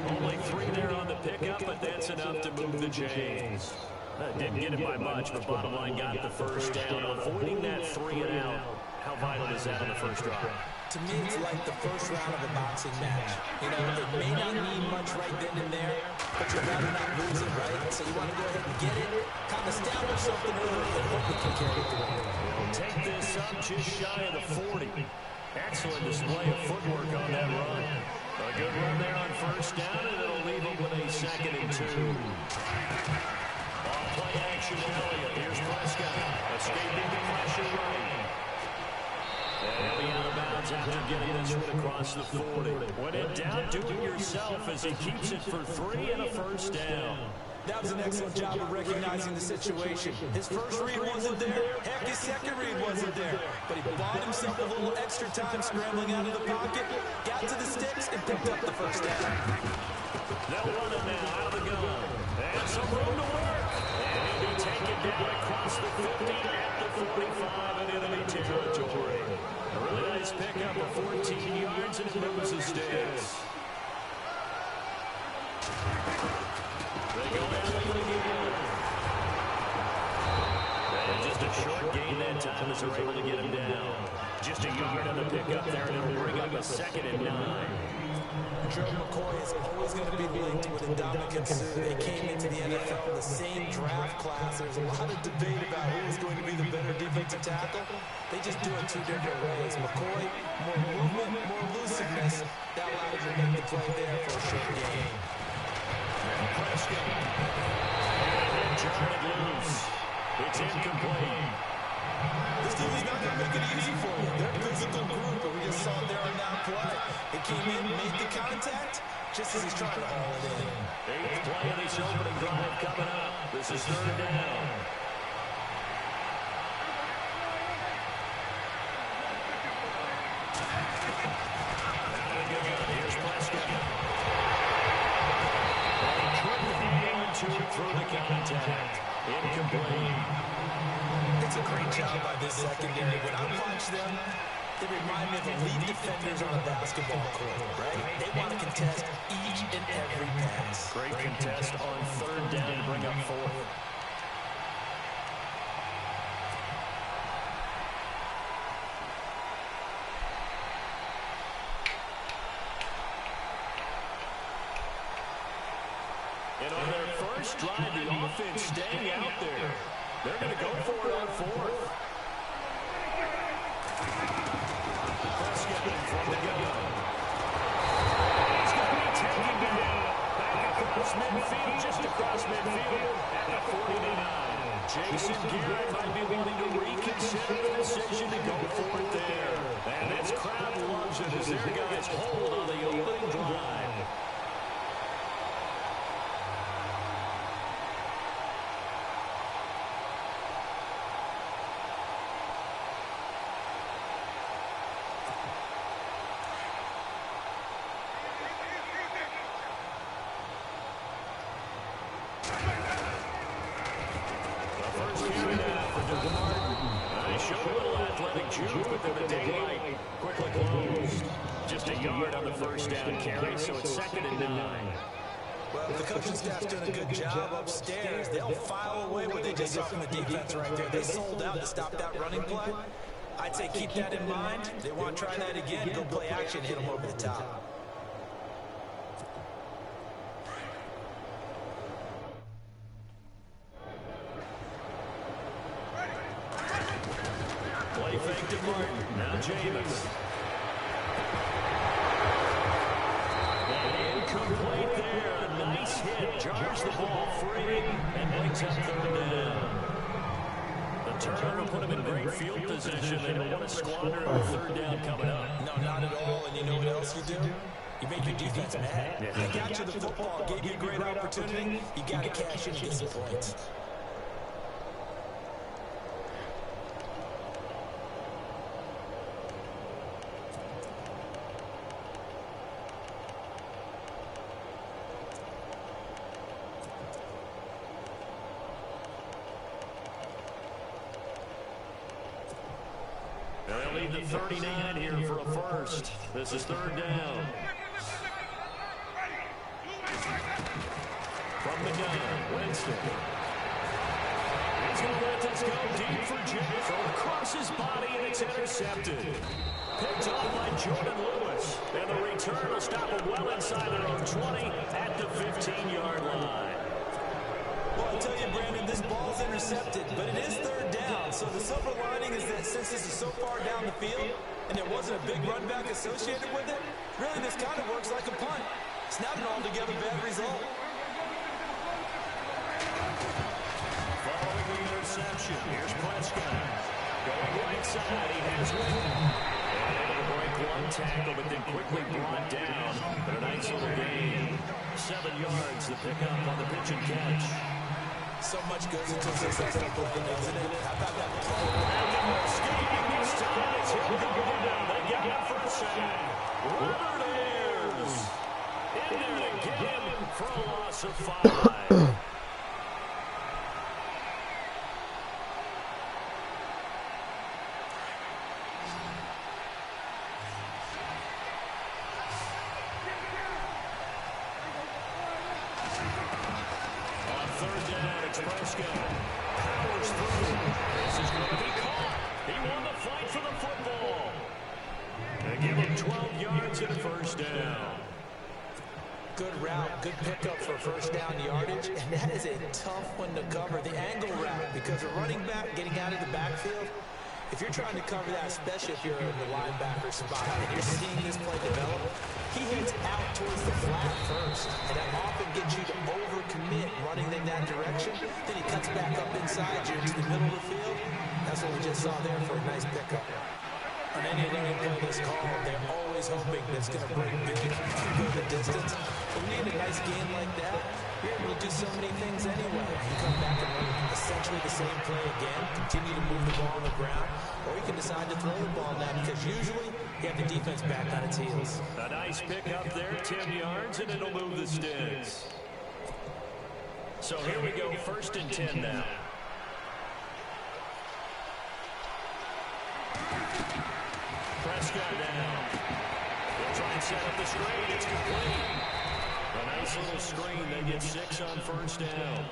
Only 3 there on the pickup, but that's enough to move the chains. Didn't get it by much, but bottom line got the first down, avoiding that 3 and out. How vital is that on the first drive? To me, it's like the first round of a boxing match. You know, it may not mean much right then and there, but you'd rather not lose it, right? So you want to go ahead and get it, kind of establish something early, and hope it can carry through. We'll take this up just shy of the 40. Excellent display of footwork on that run. A good run there on first down, and it'll leave him with a 2nd and 2. On play action, Elliott. Here's Prescott. Escaping the pressure running. And he'll be out of bounds after getting this one across the 40. When in doubt, do it yourself as he keeps it for 3 and a first down. That was an excellent job of recognizing the situation. His first read wasn't there. Heck, his second read wasn't there. But he bought himself a little extra time scrambling out of the pocket, got to the sticks, and picked up the first down. They'll run it now out of the gun. And some room to work. And he'll be taken down across the 50 at the 45 in enemy territory. A really nice pickup of 14 yards, and it moves the sticks. They go down again. And just a short gain that time as they're able to get him down. Just a yard on the pickup there, and it'll bring up a 2nd and 9. Joe McCoy is always going to be linked with Ndamukong Suh. They came into the NFL in the same draft class. There's a lot of debate about who is going to be the better defensive tackle. They just do it two different ways. McCoy, more movement, more elusiveness. That allowed him to make the play there for a short game. It's incomplete. This team is not going to make it easy for you. They're a physical group, but we just saw it there on that play. It came in, made the contact, just as he's trying to haul it in. Eighth play of this opening drive coming up. This is third down. Here's Prescott. Through the contact. Incomplete. It's a great job by this secondary. When I watch them, they remind me of elite defenders on a basketball court, right? They want to contest each and every pass. Great contest on third down to bring up fourth. And on their first drive, the offense staying out there. They're going to go for it on fourth. Prescott from the gun. He's going to be taken down. Back across midfield, just across midfield at the 49. Jason Garrett might be willing to reconsider the decision to go for it there. And this crowd loves it as their guys hold on the opening drive. First down carry, so it's 2nd and 9. Well, the coaching staff's doing a good job upstairs. They'll file away what they just saw from the defense right there. They sold out to stop that running play. I'd say keep that in mind. They want to try that again, go play action, hit them over the top. Play fake to Martin. Now Jameis. Incomplete there. A nice hit. Jars the ball free and brings up third down. The turnover put him in great field position. They don't want to squander a third down coming up. No, not at all. And you know what else you do? You make your defense mad. They got you the football, gave you a great opportunity. You got to cash in and get some points. They'll need the 39 here for a first. This is third down. From the gun, Winston. He's going to let this go deep for Jay. Thrown across his body, and it's intercepted. Picked off by Jordan Lewis. And the return will stop him well inside their own 20 at the 15-yard line. Well, I tell you, Brandon, this ball's intercepted, but it is third down. So the silver lining is that since this is so far down the field and there wasn't a big run back associated with it, really this kind of works like a punt. It's not an altogether bad result. Following the interception, here's Prescott. Going right side, he has Witten. Able to break one tackle, but then quickly brought down. But a nice little gain. 7 yards, the pickup on the pitch and catch. So much goes into a successful play, doesn't it? How about that play? And escaping this time, it's him going down. They got him for a sack. Robert Ayers in there to get him for a loss of 5. Prescott powers through. This is going to be caught. He won the fight for the football. They give him 12 yards and a first down. Good route, good pickup for first down yardage, and that is a tough one to cover. The angle route, because a running back getting out of the backfield, if you're trying to cover that, especially if you're in the linebacker spot, and you're seeing this play develop, he heads out towards the flat first, and that often gets you to overcommit running in that direction. Then he cuts back up inside you into the middle of the field. That's what we just saw there for a nice pickup. On any running play that's called, they're always hoping that it's going to break big and go the distance. But when you get a nice game like that, you're able to do so many things anyway. You come back and run essentially the same play again, continue to move the ball on the ground, or you can decide to throw the ball now because usually you have the defense back on its heels. A nice pick up there, 10 yards, and it'll move the sticks. So here we go, 1st and 10 now. Prescott down. They'll try and set up the screen. It's complete. A nice little screen. They get 6 on 1st down.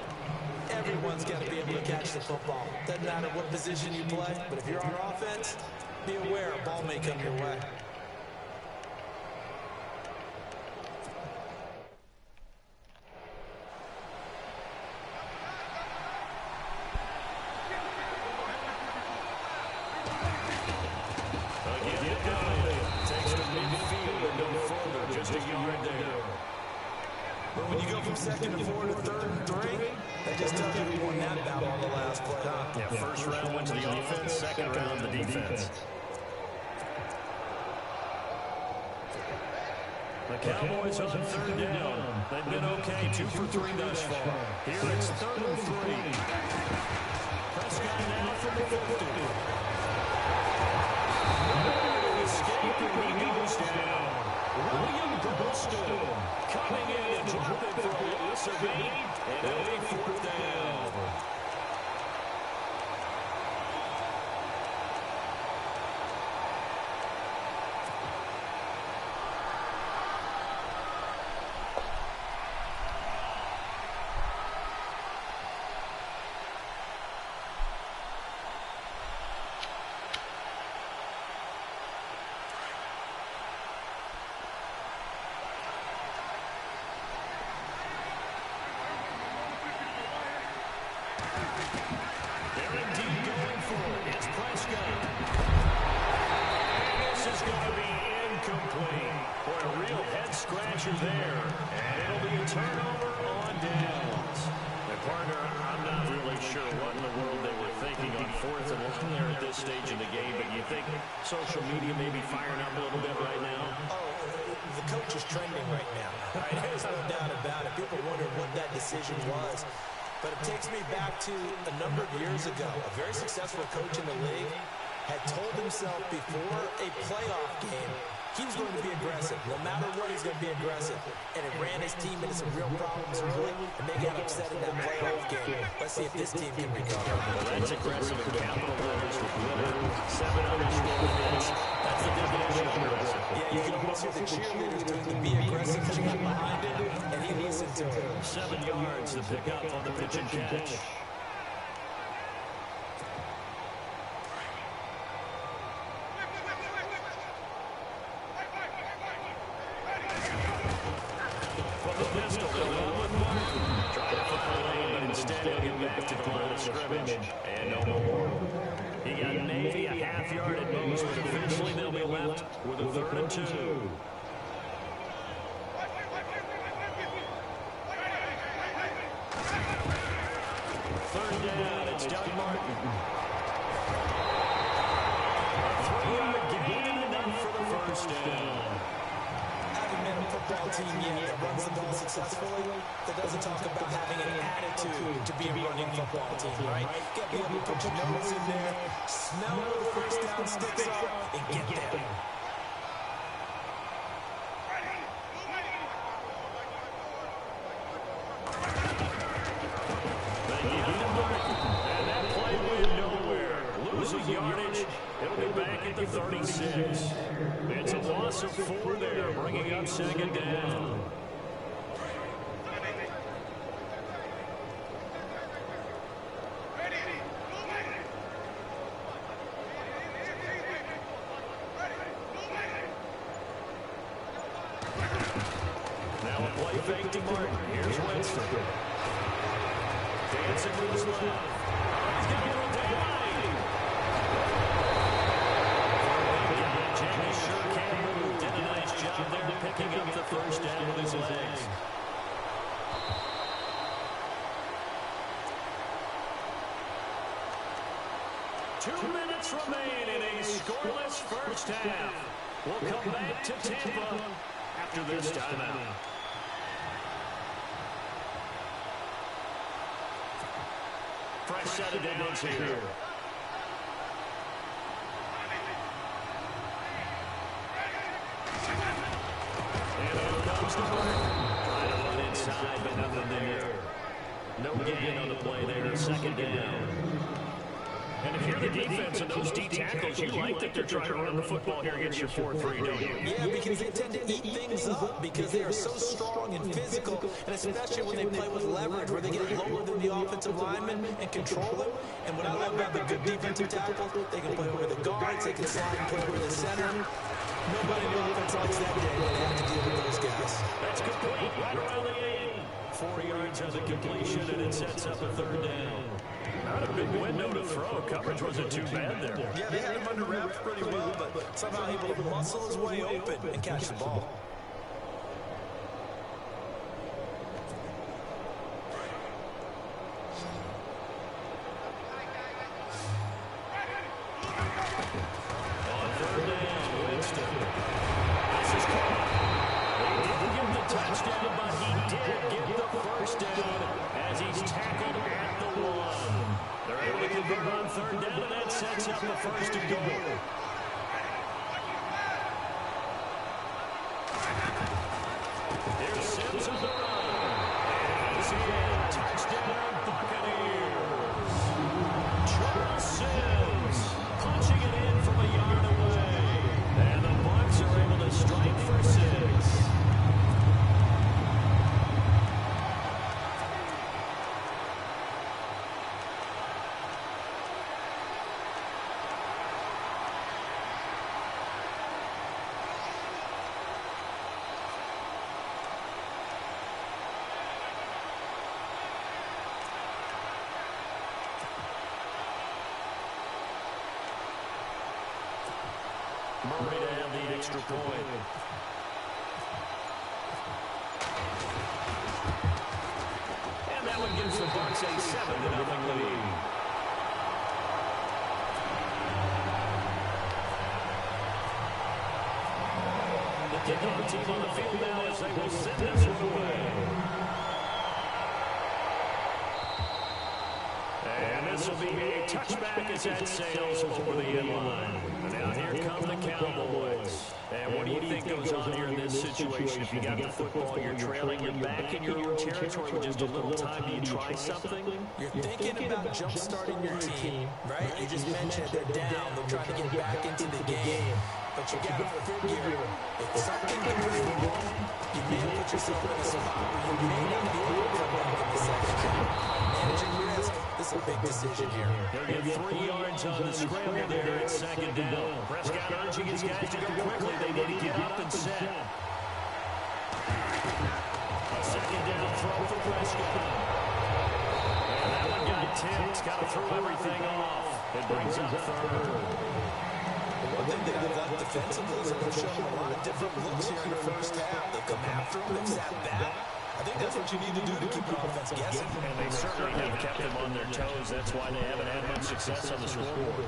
Everyone's got to be able to catch the football. Doesn't matter what position you play, but if you're on offense, be aware a ball may come your way. But when you go from 2nd to 4 to 3rd and 3, that just tells you who won that battle on the last play, huh? Yeah, 1st round went to the offense, 2nd round the defense. The Cowboys on 3rd down. They've been okay, 2 for 3 thus far. Here it's 3rd and 3. Prescott now from the 50. Escape, and he goes down. William Goldstone coming in and dropping for a loss of 8, and it'll be 4th down. They're indeed going for it. It's Prescott. And this is going to be incomplete. Boy, a real head-scratcher there. And it'll be a turnover on downs. My partner, I'm not really sure what in the world they were thinking on 4th and 1 there at this stage in the game, but you think social media may be firing up a little bit right now? The coach is trending right now. Right? There's no doubt about it. People wonder what that decision was. But it takes me back to a number of years ago. A very successful coach in the league had told himself before a playoff game he was going to be aggressive. No matter what, he's going to be aggressive. And it ran his team into some real problems early, and they got upset in that playoff game. Let's see if this team can recover. Well, that's aggressive in capital letters with Willard. 7 underscore hits. That's the definition of aggressive. Yeah, you can almost hear the cheerleaders doing the be aggressive chant behind it, and he listened to it. 7 yards to pick up on the pitch and catch. Scrimmage, and no more. He got maybe a half yard at most, but eventually they'll be left with a 3rd and 2. 3rd down, it's Doug Martin. A 3-yard gain and enough for the 1st down. Haven't been a football team yet that runs the ball successfully, that doesn't talk about having an attitude to be a running football team, right? Got to be able to put your nose in there, smell where the first down sticks up, and get there. And that play went nowhere. Losing yardage. It'll be back at the 36. It's a loss of 4 there, bringing up 2nd down. Now a play Winston. Dancing with his left. He's got a little daylight. Jamie sure can move. Did a nice job there picking up the first down with his legs. Two minutes remain in a scoreless first half. We'll come back to Tampa after this timeout. Fresh set of downs here. And here comes the work. Trying to run inside, but nothing there. No gain on the play there. Second down. And if you're the defense and those D tackles, you like that they're trying to run the football here against your 4-3, don't you? Yeah, because they tend to eat things up because they are so strong and physical, and especially when they play with leverage, where they get lower than the offensive linemen and control them. And what I love about the good defensive tackles, they can play over the guards, they can slide and play over the center. Nobody in the offense likes that day when they have to deal with those guys. That's complete, right around the 8. 4 yards on the completion, and it sets up a third down. Not a big window to throw. Coverage wasn't too bad there. Yeah, they had him under wraps pretty well, but somehow able to muscle his way open and catch the ball. On third down, Winston. This is caught. They didn't give him the touchdown, but he did get the first down as he's tackled at the 1. They're able to convert on third down, and that sets up the first and goal. Here's Sims on the run. And he's in. Touchdown, Buccaneers. Charles Sims punching it in from a yard away. And the Bucs are able to strike for 6. Murray to have the extra point. And that one gives the Bucs a 7-0 lead. The kickoff team on the field now as they will send this one away. And this will be a touchback as that sails over the end line. Now here come the Cowboys. And what do you think goes on here in this situation? If you got the football, you're trailing, you're back in your own territory with just a little time, do you try something? You're thinking about jump-starting your team, right? You just mentioned they're down. They're trying to get back into the game. But you got to figure, if something goes wrong, you may have put yourself in a spot where you may not be able to come back in the second half. Managing risk, this is a big decision here. They'll get 3 yards on the scramble there at second down. Prescott urging his guys to go quickly. They need to get up and set. A second down throw for Prescott. And that one got tipped. Got to throw everything off. It brings up third. One thing that I've liked defensively is they've shown a lot of different looks here in the first half. They've come after them, they've sat back. I think that's what you need to do to keep an offense guessing. And they certainly have kept them on their toes. That's why they haven't had much success on the scoreboard.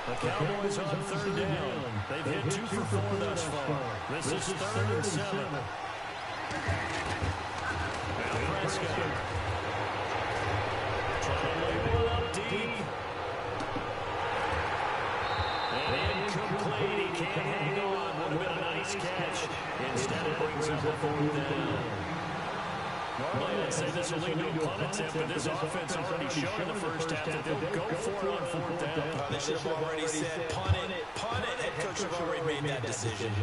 The Cowboys on third down. They've hit 2 for 4 thus far. This is 3rd and 7. Now Prescott. Trying to lay one up deep. And incomplete. He can't hang on. Would have been a nice catch. Instead, it brings up a 4th down. Normally, I'd say this will lead to a punt attempt, but this offense already showed in the first half that they'll go for it on 4th down. They should have already said, punt it, punt it. Head coach have already made that decision.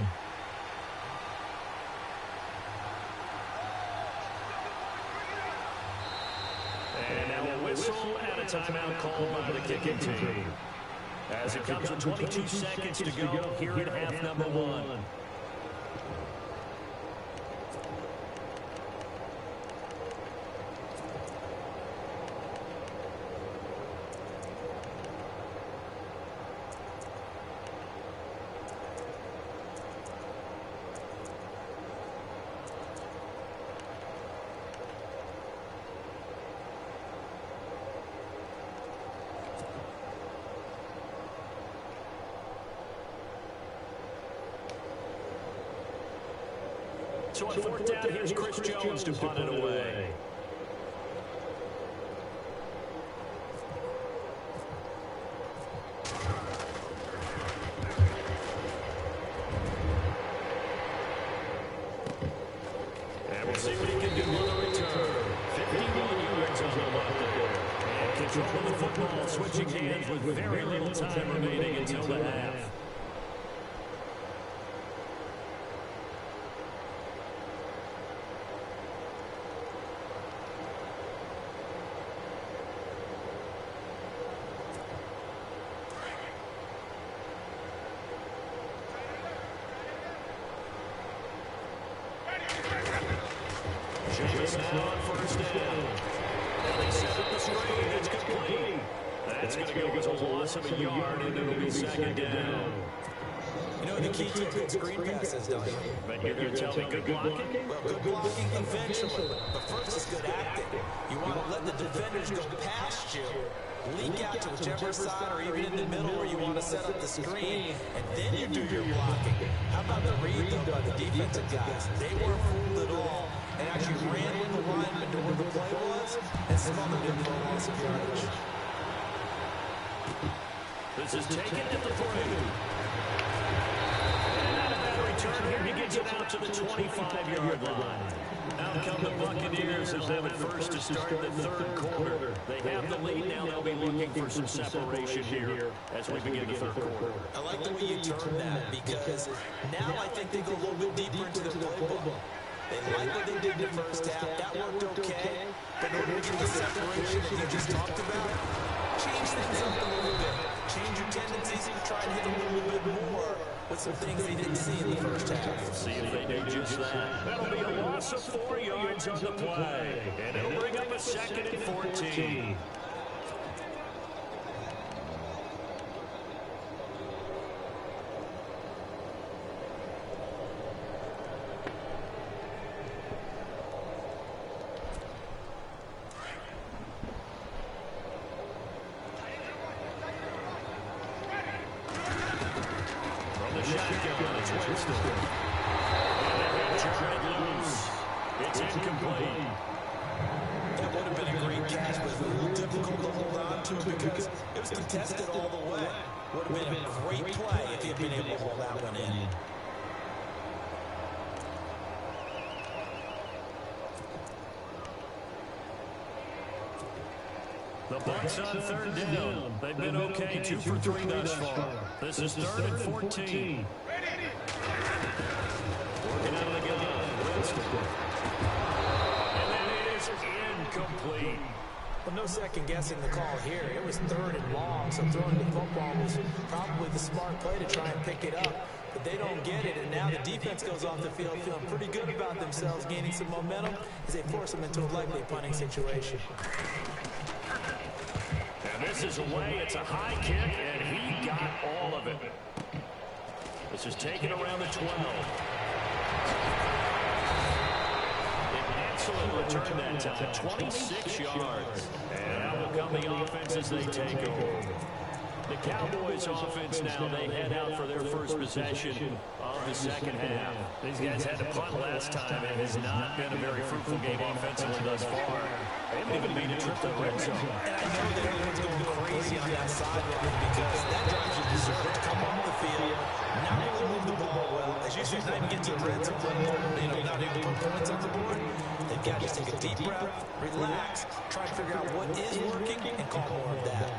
And now a whistle and a timeout called by the kicking team. As it comes with 22 seconds to go here at half number 1. So on fourth down, here's Chris Jones to punt it away. And we'll see what he can do on the return. 51 yards on the line. And control of the football, switching hands with very little time remaining until the half. Jones now on first down. And they set up the screen. It's complete. That's going to go as a loss of a yard, and it'll be second down. You know the key to good screen passes, don't you? But you're telling me good blocking? Well, good blocking eventually. But first is good acting. You want to let the defenders go past you, leak out to whichever side or even in the middle where you want to set up the screen, and then you do your blocking. How about the read, though, by the defensive guys? They weren't fooled at all and actually ran with the lineman to where the play was and smothered him for a loss of yardage. This is taken at the 3. And out of that return here, he gets it out to the 25-yard line. Out come the Buccaneers. They'll have it first to start the third quarter. They have the lead now. They'll be looking for some separation here as we begin the third quarter. I like the way you turned that because now I think they go a little bit deeper into their playbook. They like what they did in the first half. That worked okay. But in order to get the separation that you just talked about, change things up a little bit. Change your tendencies and try and hit a little bit more with some things they didn't see in the first half. See if they do just that. That'll be a loss of 4 yards on the play. And it'll bring up a 2nd and 14. Shotgun, it's Winston. And they're loose. It's incomplete. That would have been a great catch, but a little difficult to hold on to because it was contested all the way. Would have been a great play if he had been able to hold that one in. The Bucs on third down. They've been okay, 2 for 3 thus far. This is 3rd and 14. Working out of the gun. And that is incomplete. Well, no second guessing the call here. It was 3rd and long, so throwing the football was probably the smart play to try and pick it up. But they don't get it, and now the defense goes off the field feeling pretty good about themselves, gaining some momentum as they force them into a likely punting situation. And this is away. It's a high kick, and he got all of it. This is taken around the 12. An excellent return that time, 26 yards. And out will come the offense as they take over. The Cowboys offense now, they head out for their first possession of the second half. These guys had to punt last time. It has not been a very fruitful game offensively thus far. They haven't even made a trip to the red zone. And I know that everyone's going crazy on that sideline because that drives you deserve to come off the field, not really move the ball well. As you said, not even get to the red zone, not able to put points on the board. They've got to just take a deep breath, relax, try to figure out what is working, and call more of that.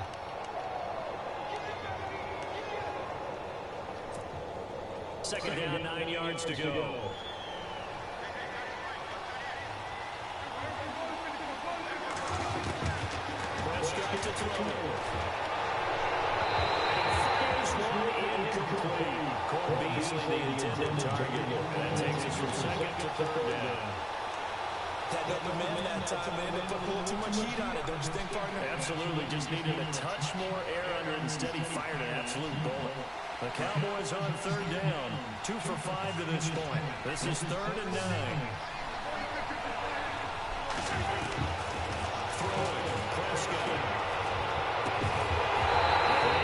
Second down, 9 yards to go. Prescott to throw. Fires one incomplete. Cole Beasley, the intended target. That takes us from 2nd to 3rd down. That double man that time, man, they put a little too much heat on it, don't you think, partner? Absolutely, just needed a touch more air under it. Instead, he fired an absolute bullet. The Cowboys on 3rd down, 2 for 5 to this point. This is 3rd and 9. Throwing, Prescott.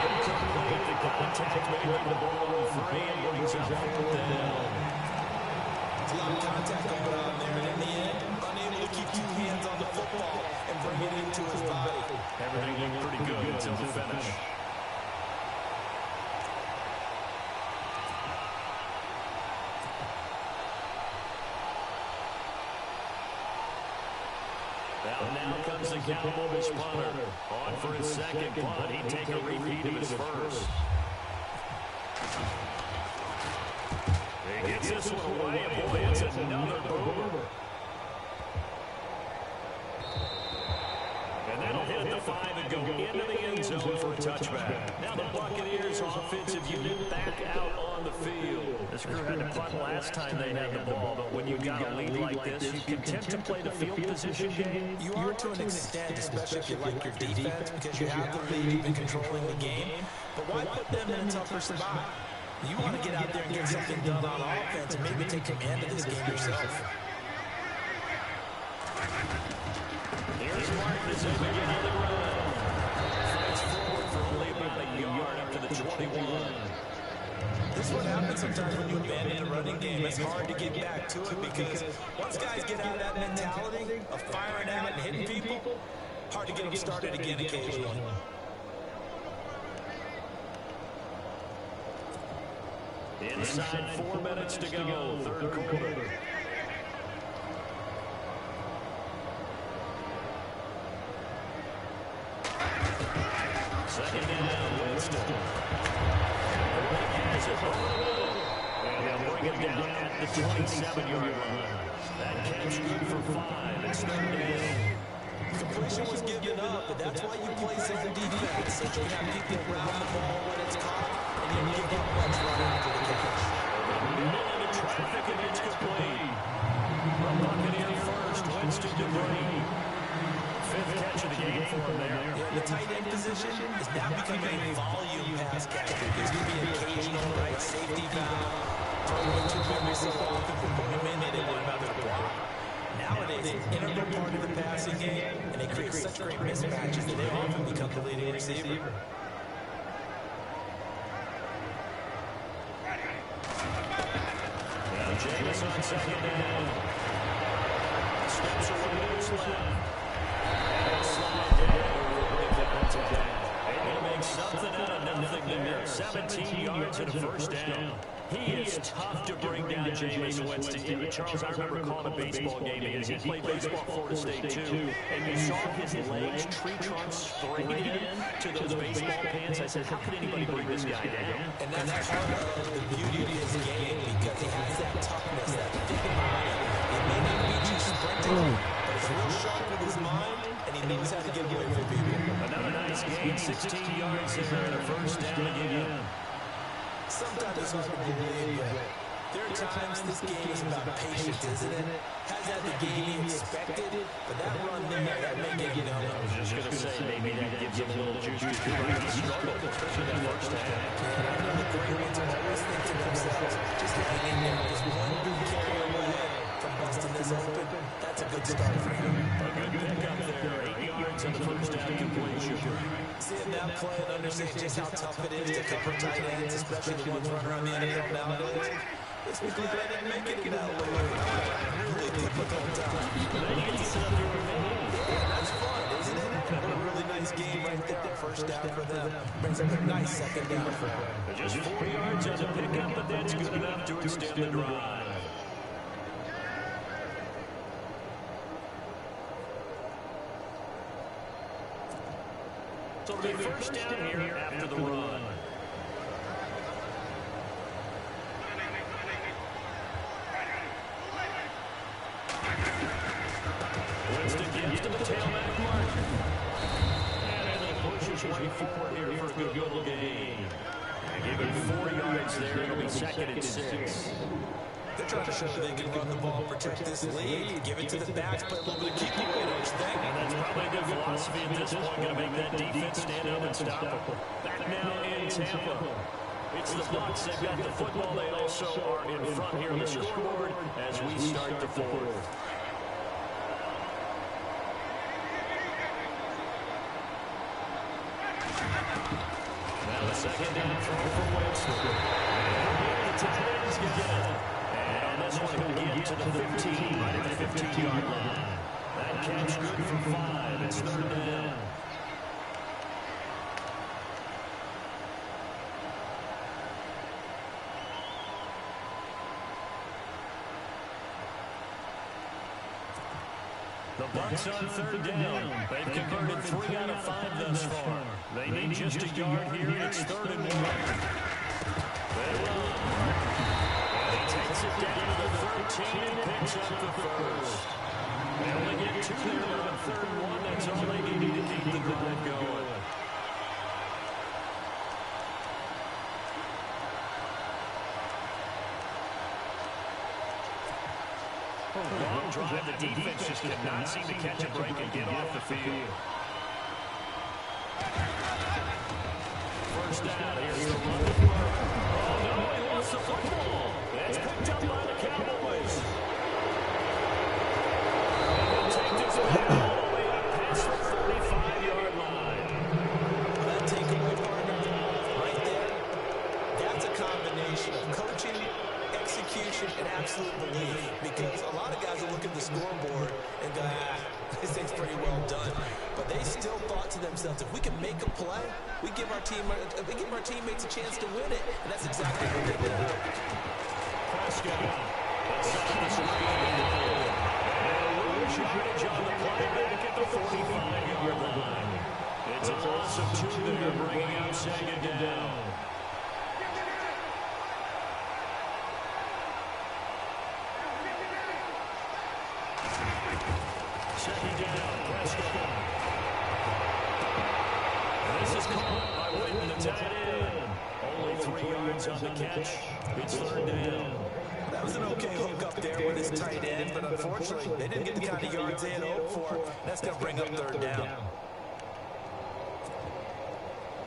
Incomplete. The contact made with the ball on 3 and brings up 4th down. a lot of contact going on there, and in the end, unable to keep two hands on the football and bring it into his body. Everything looked pretty good until the finish. Now comes the Cowboys punter. On for his second punt. He'd take a repeat of his first. He gets this one away, and boy, it's another boomer. And that'll hit the 5 and go into the end zone for a touchback. Now the Buccaneers offensive unit back out on the field. This crew had to punt last time they had the ball, but when you got a lead like this, you can attempt to play the field position game. You are to an extent, especially if you like your defense, because you have the lead, you've been controlling the game. But why put them in a tougher spot? You want to get out there and get something done on offense and maybe take command of this game yourself. Here's Martin as they begin on the run. Fights forward for only about a yard up to the 21. This is what happens sometimes when you abandon the running game. It's hard to get back to it because once guys get out of that mentality of firing out and hitting people, hard to get them started again occasionally. Inside 4 minutes to go, third quarter. Second down, Winston. And they'll bring it down at the 27-yard line. That catch good for 5. It's third down. Completion was given up, but that's why you play zone defense. So you have people around the ball when it's caught, and you give up much right after the catch. Middle of traffic, and it's complete. From Buccaneer first, Winston to Brady. Fifth catch of the game for him there. Yeah, the tight end position is now becoming a volume pass catcher. There's going to be an occasional right safety valve. Throwing to them so often from one minute and another block. Nowadays, it's an integral part of the passing game, and they create such great mismatches that they often become the leading receiver. Now James on second down. Steps away to his left. Slide down. He'll make something out of nothing there. 17 yards and a first down. He is tough to bring down, Jameis Winston. Charles, I remember calling a baseball game against him. He played baseball at Florida State, too. And you saw his legs, tree trunks sprayed in to those baseball pins. I said, how could anybody bring this guy down? And that's part of the beauty of his game because he has that toughness, that thick body. It may not be just sprinting, but he's real sharp with his mind, and he knows how to get away from people. Another nice gain, 16 yards in there, and a first down again. Sometimes it's hard to believe, but there are times this game is about patience, isn't it? Has that the game he expected, but that run there, that may get it done. I was just going to say, maybe that gives him a little juice to struggle, especially that first half. And I know the great ones always think to themselves, just hang in there, just one good carry away from busting this open. That's a good start for him. A good pickup there, 8 yards on the first down completion. Seeing that play and understand just how tough it is to cover tight ends, especially the ones running around the NFL nowadays. It's because they didn't make it in that really difficult time. Then you get to sit up here with me. Yeah, that's fun, isn't it? What a really nice game right there. First down for them. Brings up a nice second down for them. Just 4 yards on the pickup, but that's good enough to extend the drive. So it'll be first down here after the run. Winston gets to the tailback marker. And he pushes way forward here for a good goal gain. Give him 4 yards there. It'll be second and 6. They're trying to show that they can run the ball, protect this lead, give it to the backs, play a little bit of keep away, don't you think? And that's probably a good philosophy at this point. Going to make that defense stand up and stop them. Back now in Tampa. It's the Bucs. They've got the football. They also are in front here on the scoreboard as we start the fourth. Now the second down throw for Winston. The tight ends get it. And And this one will get to the 15, right at the 15-yard line. That catch good for 5. It's 3rd down. The Bucs on 3rd down. They've converted 3 out of 5 thus far. They need just a yard here. It's 3rd and 1. They run. And he takes it down to the 13 and picks up the first. They only get 2 there on 3rd and 1. That's all they need to keep the drive going. Long drive, the defense just cannot seem to catch a break and get off the field. First down, here's the run. Oh, no, he lost the football. That's picked up by the Cowboys. And they'll take this one all the way up past the 35-yard line. That takeaway, partner, right there, that's a combination of coaching, execution, and absolute belief, because a lot of guys will look at the scoreboard and go, this thing's pretty well done. But they still thought to themselves, if we can make a play, we give our teammates a chance to win it. And that's exactly what they did. Prescott. And charge on the play back at the 45-yard line. It's a loss of 2 there, bringing up 2nd down. Second down, Prescott. And this is caught by Whitten, the tight end. Only 3 yards on the catch. It's 3rd down. That was an okay hook up there with his tight end, but unfortunately, they didn't get the kind of yards they had hoped for. That's going to bring up 3rd down.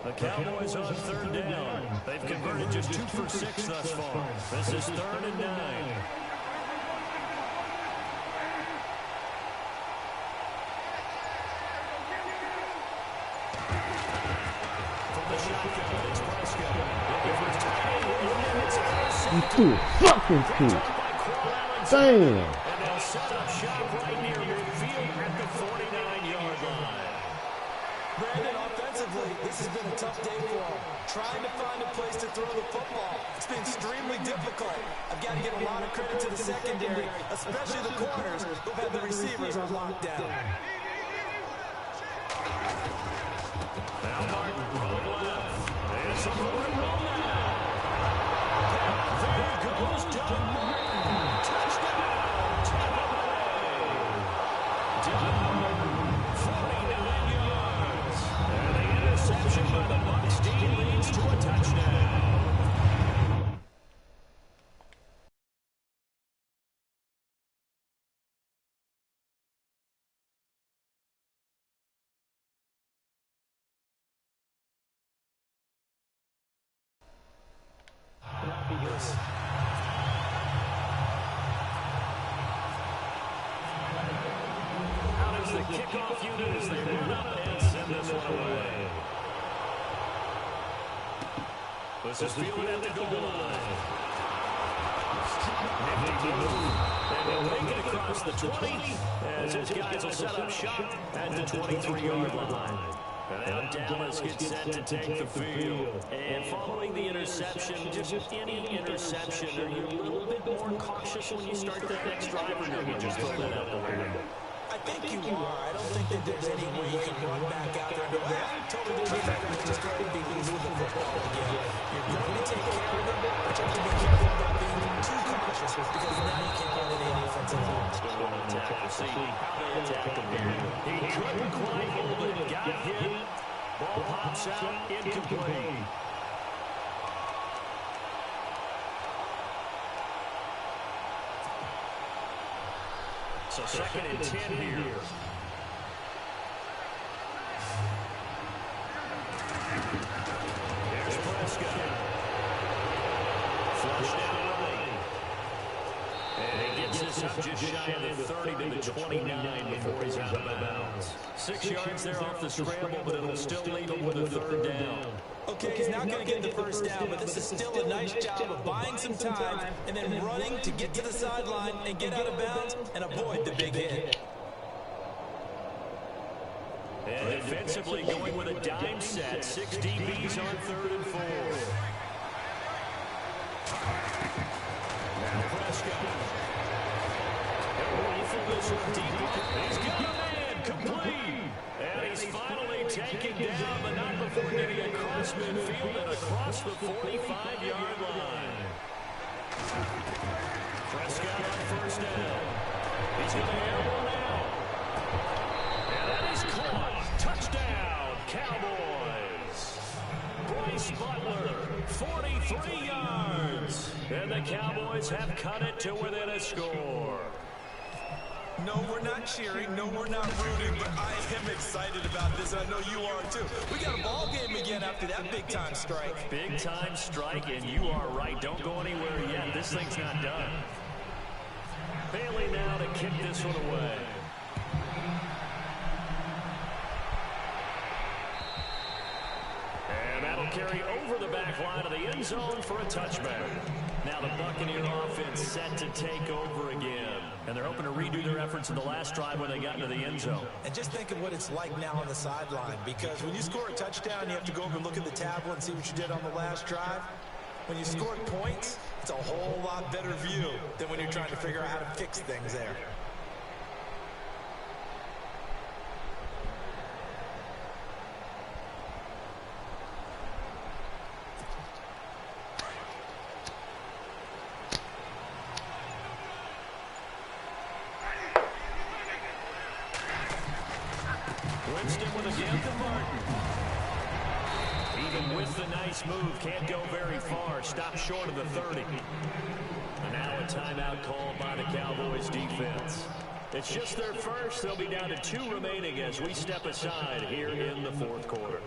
The Cowboys on 3rd down. They've converted just 2 for 6 thus far. This is 3rd and 9. You too fucking cute. Damn. And they'll set up shop right near midfield at the 49-yard line. Brandon, offensively, this has been a tough day for them. Trying to find a place to throw the football. It's been extremely difficult. I've got to give a lot of credit to the secondary, especially the corners who've had the receivers on lockdown. Now Martin going left. There's some movement on that. There goes Doug Martin. Touchdown. Tampa Bay. Doug Martin, 49 yards. And the interception by the Bucs D leads to a touchdown. Out is the kickoff unit as they run up and send this one away. This is fielded at the goal line. Nifty move. And they'll make it across the 20 as his guys will set up shop at the 23-yard line. And now Dallas gets set to take the field. And following the interception, just any interception, are you a little bit more cautious when you start that next drive, or do you just throw that out the window? I think you are. I don't think that there's any way you can run back out there and go, totally different. Just try to be loose with the football again. You're going to take care of them, but you have to be careful about being too cautious because now you can't run any offensive line. See how they attack him here. He couldn't quite hold it. Got hit. Ball pops out. Incomplete. So 2nd and 10 here. There's Prescott. Flush down the lane. And he gets this up just shy of the 30 to the 29 before he's out of bounds. 6 yards there off the scramble, but it'll still leave him with a 3rd down. Okay, he's not going going to get the first down, but this is still a nice job of buying some time and then running to get to the sideline and get out of bounds and avoid the big hit. And defensively going with a dime set. 6 DBs on 3rd and 4. Now Prescott. He's got a man complete. And he's finally taken down, but not before getting across midfield and across the 45-yard line. Prescott on 1st down. He's going to air one out. And that is caught. Touchdown, Cowboys. Bryce Butler, 43 yards. And the Cowboys have cut it to within a score. No, we're not cheering. No, we're not rooting, but I am excited about this. I know you are too. We got a ball game again after that big-time strike. Big-time strike, and you are right. Don't go anywhere yet. This thing's not done. Bailey now to kick this one away. And that'll carry over the back line of the end zone for a touchback. Now the Buccaneer offense set to take over again. And they're hoping to redo their efforts in the last drive when they got into the end zone. And just think of what it's like now on the sideline, because when you score a touchdown, you have to go over and look at the tablet and see what you did on the last drive. When you score points, it's a whole lot better view than when you're trying to figure out how to fix things there. Winston with a give to Martin. Even with the nice move, can't go very far. Stopped short of the 30. And now a timeout called by the Cowboys defense. It's just their first. They'll be down to 2 remaining as we step aside here in the 4th quarter.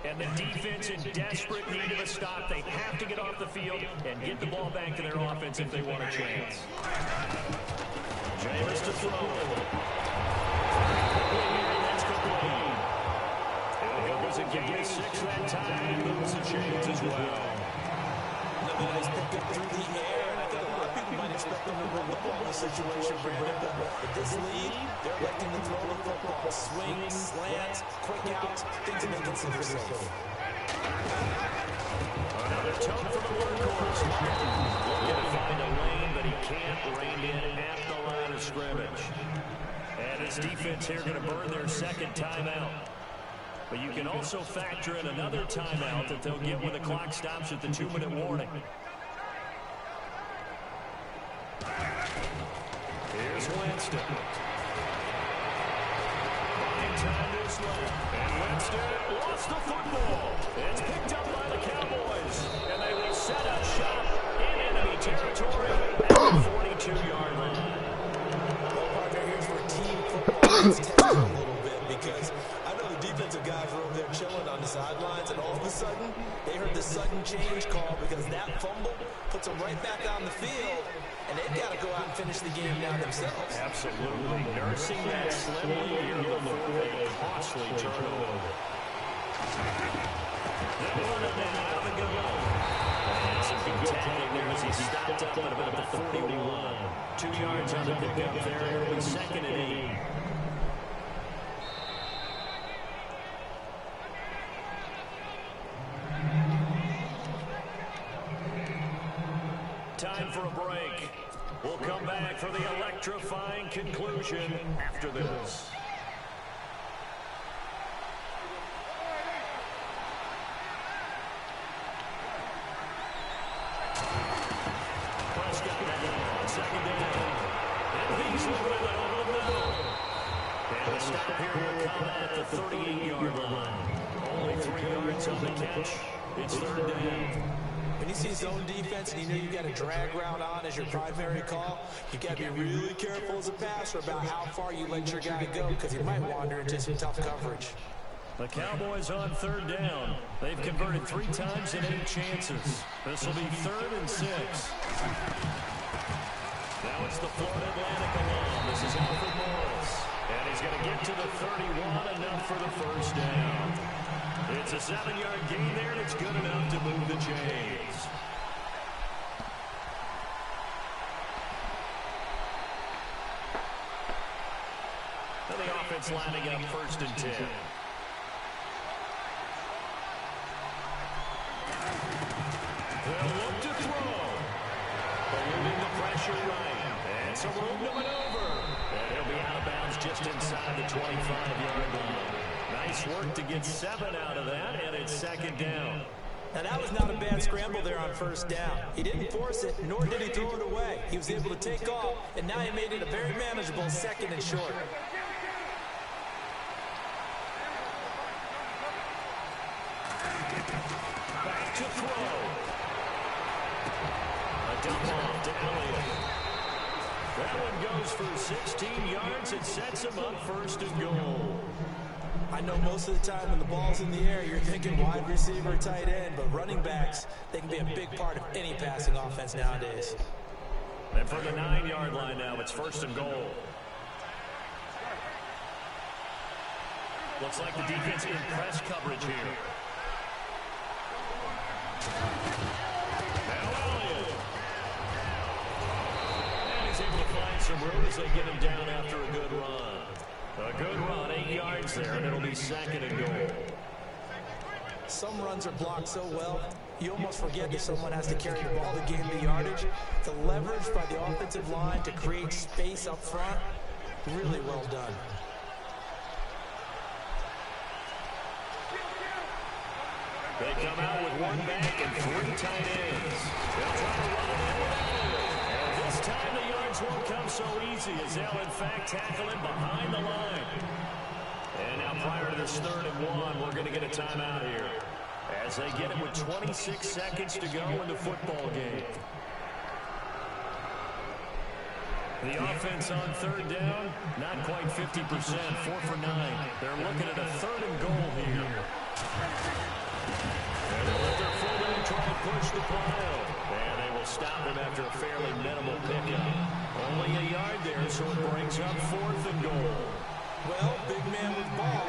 And the defense in desperate need of a stop. They have to get off the field and get the ball back to their offense if they want a chance. James to throw. That's complete. And it was a gain of 6 that time. And moves the chains as well. Another nice pick up through the air. And I think a lot of people might expect them to run the ball in this situation, Brandon. But this lead, they're electing to throw the football. Swings, slants, quick outs, things that they consider safe. Another tote for the workhorse. Looking to find a lane, but he can't rein in at the line of scrimmage. And his defense here going to burn their 2nd timeout. But you can also factor in another timeout that they'll get when the clock stops at the 2-minute warning. Here's Winston. Buying time is left. And Winston lost the football. It's picked up by the Cowboys. And they will set up shop in enemy territory at the 42-yard line. Well, partner, here's where team football gets tested a little bit, because I know the defensive guys were over there chilling on the sidelines, and all of a sudden, they heard the sudden change call because that fumble puts them right back on the field, and they've got to go out and finish the game now themselves. Absolutely. Nursing that slim lead here before a costly turnover. They're running now out of the gun. And some big tagging there as he stopped up at about the 41. 2 yards on the pickup there. It'll be 2nd and 8. Time for a break. We'll come back for the electrifying conclusion after this. Prescott on 2nd down. And Beasley with it over the middle. And the stop here will come at the 38-yard line. Only 3 yards on the catch. It's 3rd down. When you see zone defense and you know you've got a drag route on as your primary call, you've got to be really careful as a passer about how far you let your guy go, because he might wander into some tough coverage. The Cowboys on 3rd down. They've converted 3 times in 8 chances. This will be 3rd and 6. Now it's the Florida Atlantic alone. This is Alfred Morris. And He's going to get to the 31, enough for the first down. It's a 7-yard gain there, and it's good enough to move the chains. And the offense lining up 1st and 10. They'll look to throw. Eluding the pressure right. And some room to maneuver. And he'll be out of bounds just inside the 25-yard line. Nice work to get 7 out of that, and it's 2nd down. Now, that was not a bad scramble there on 1st down. He didn't force it, nor did he throw it away. He was able to take off, and now he made it a very manageable 2nd and short. Back to throw. A dump off to Elliott. That one goes for 16 yards. It sets him up 1st and goal. I know most of the time when the ball's in the air, you're thinking wide receiver, tight end, but running backs, they can be a big part of any passing offense nowadays. And from the 9-yard line now, it's 1st and goal. Looks like the defense in press coverage here. Now Elliott. And he's able to find some room as they get him down after a good run. A good run, 8 yards there, and it'll be 2nd and goal. Some runs are blocked so well, you almost forget that someone has to carry the ball to gain the yardage. The leverage by the offensive line to create space up front, really well done. They come out with 1 back and 3 tight ends. They'll try to run it in with Elliott. And this time the yards won't come so easy as they'll in fact tackle him behind the line. And now prior to this 3rd and 1, we're going to get a timeout here as they get it with 26 seconds to go in the football game. The offense on 3rd down, not quite 50%, 4 for 9. They're looking at a 3rd and goal here. And they'll let their fullback try to push the pile. And they will stop him after a fairly minimal pickup. Only a yard there, so it brings up 4th and goal. Well, big man with ball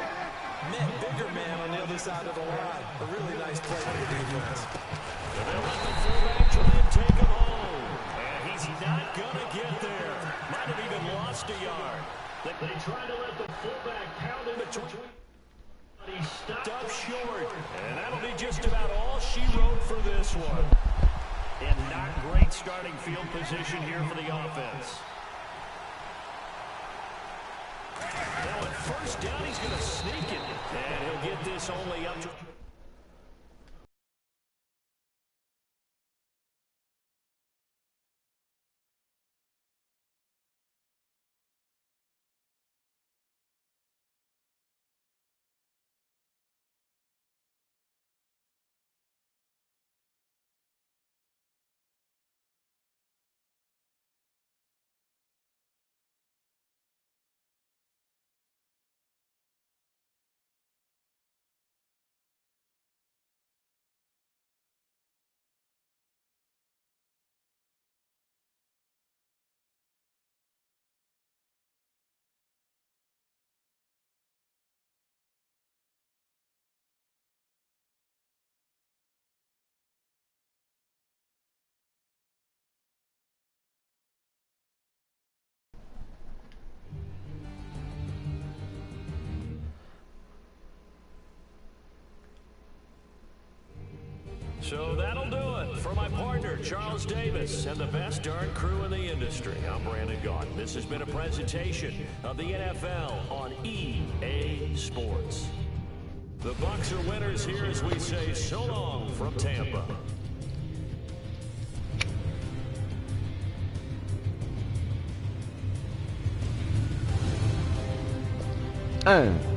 met bigger man on the other side of the line. A really nice play for the defense. And they'll let the fullback try and take him home. And he's not going to get there. Might have even lost a yard. They try to let the fullback pound in between. He stopped up short. And that'll be just about all she wrote for this one. And not great starting field position here for the offense. Now at 1st down, he's going to sneak it. And he'll get this only up to... So that'll do it for my partner, Charles Davis, and the best darn crew in the industry. I'm Brandon Gaudin. This has been a presentation of the NFL on EA Sports. The Bucs are winners here as we say so long from Tampa. Hey.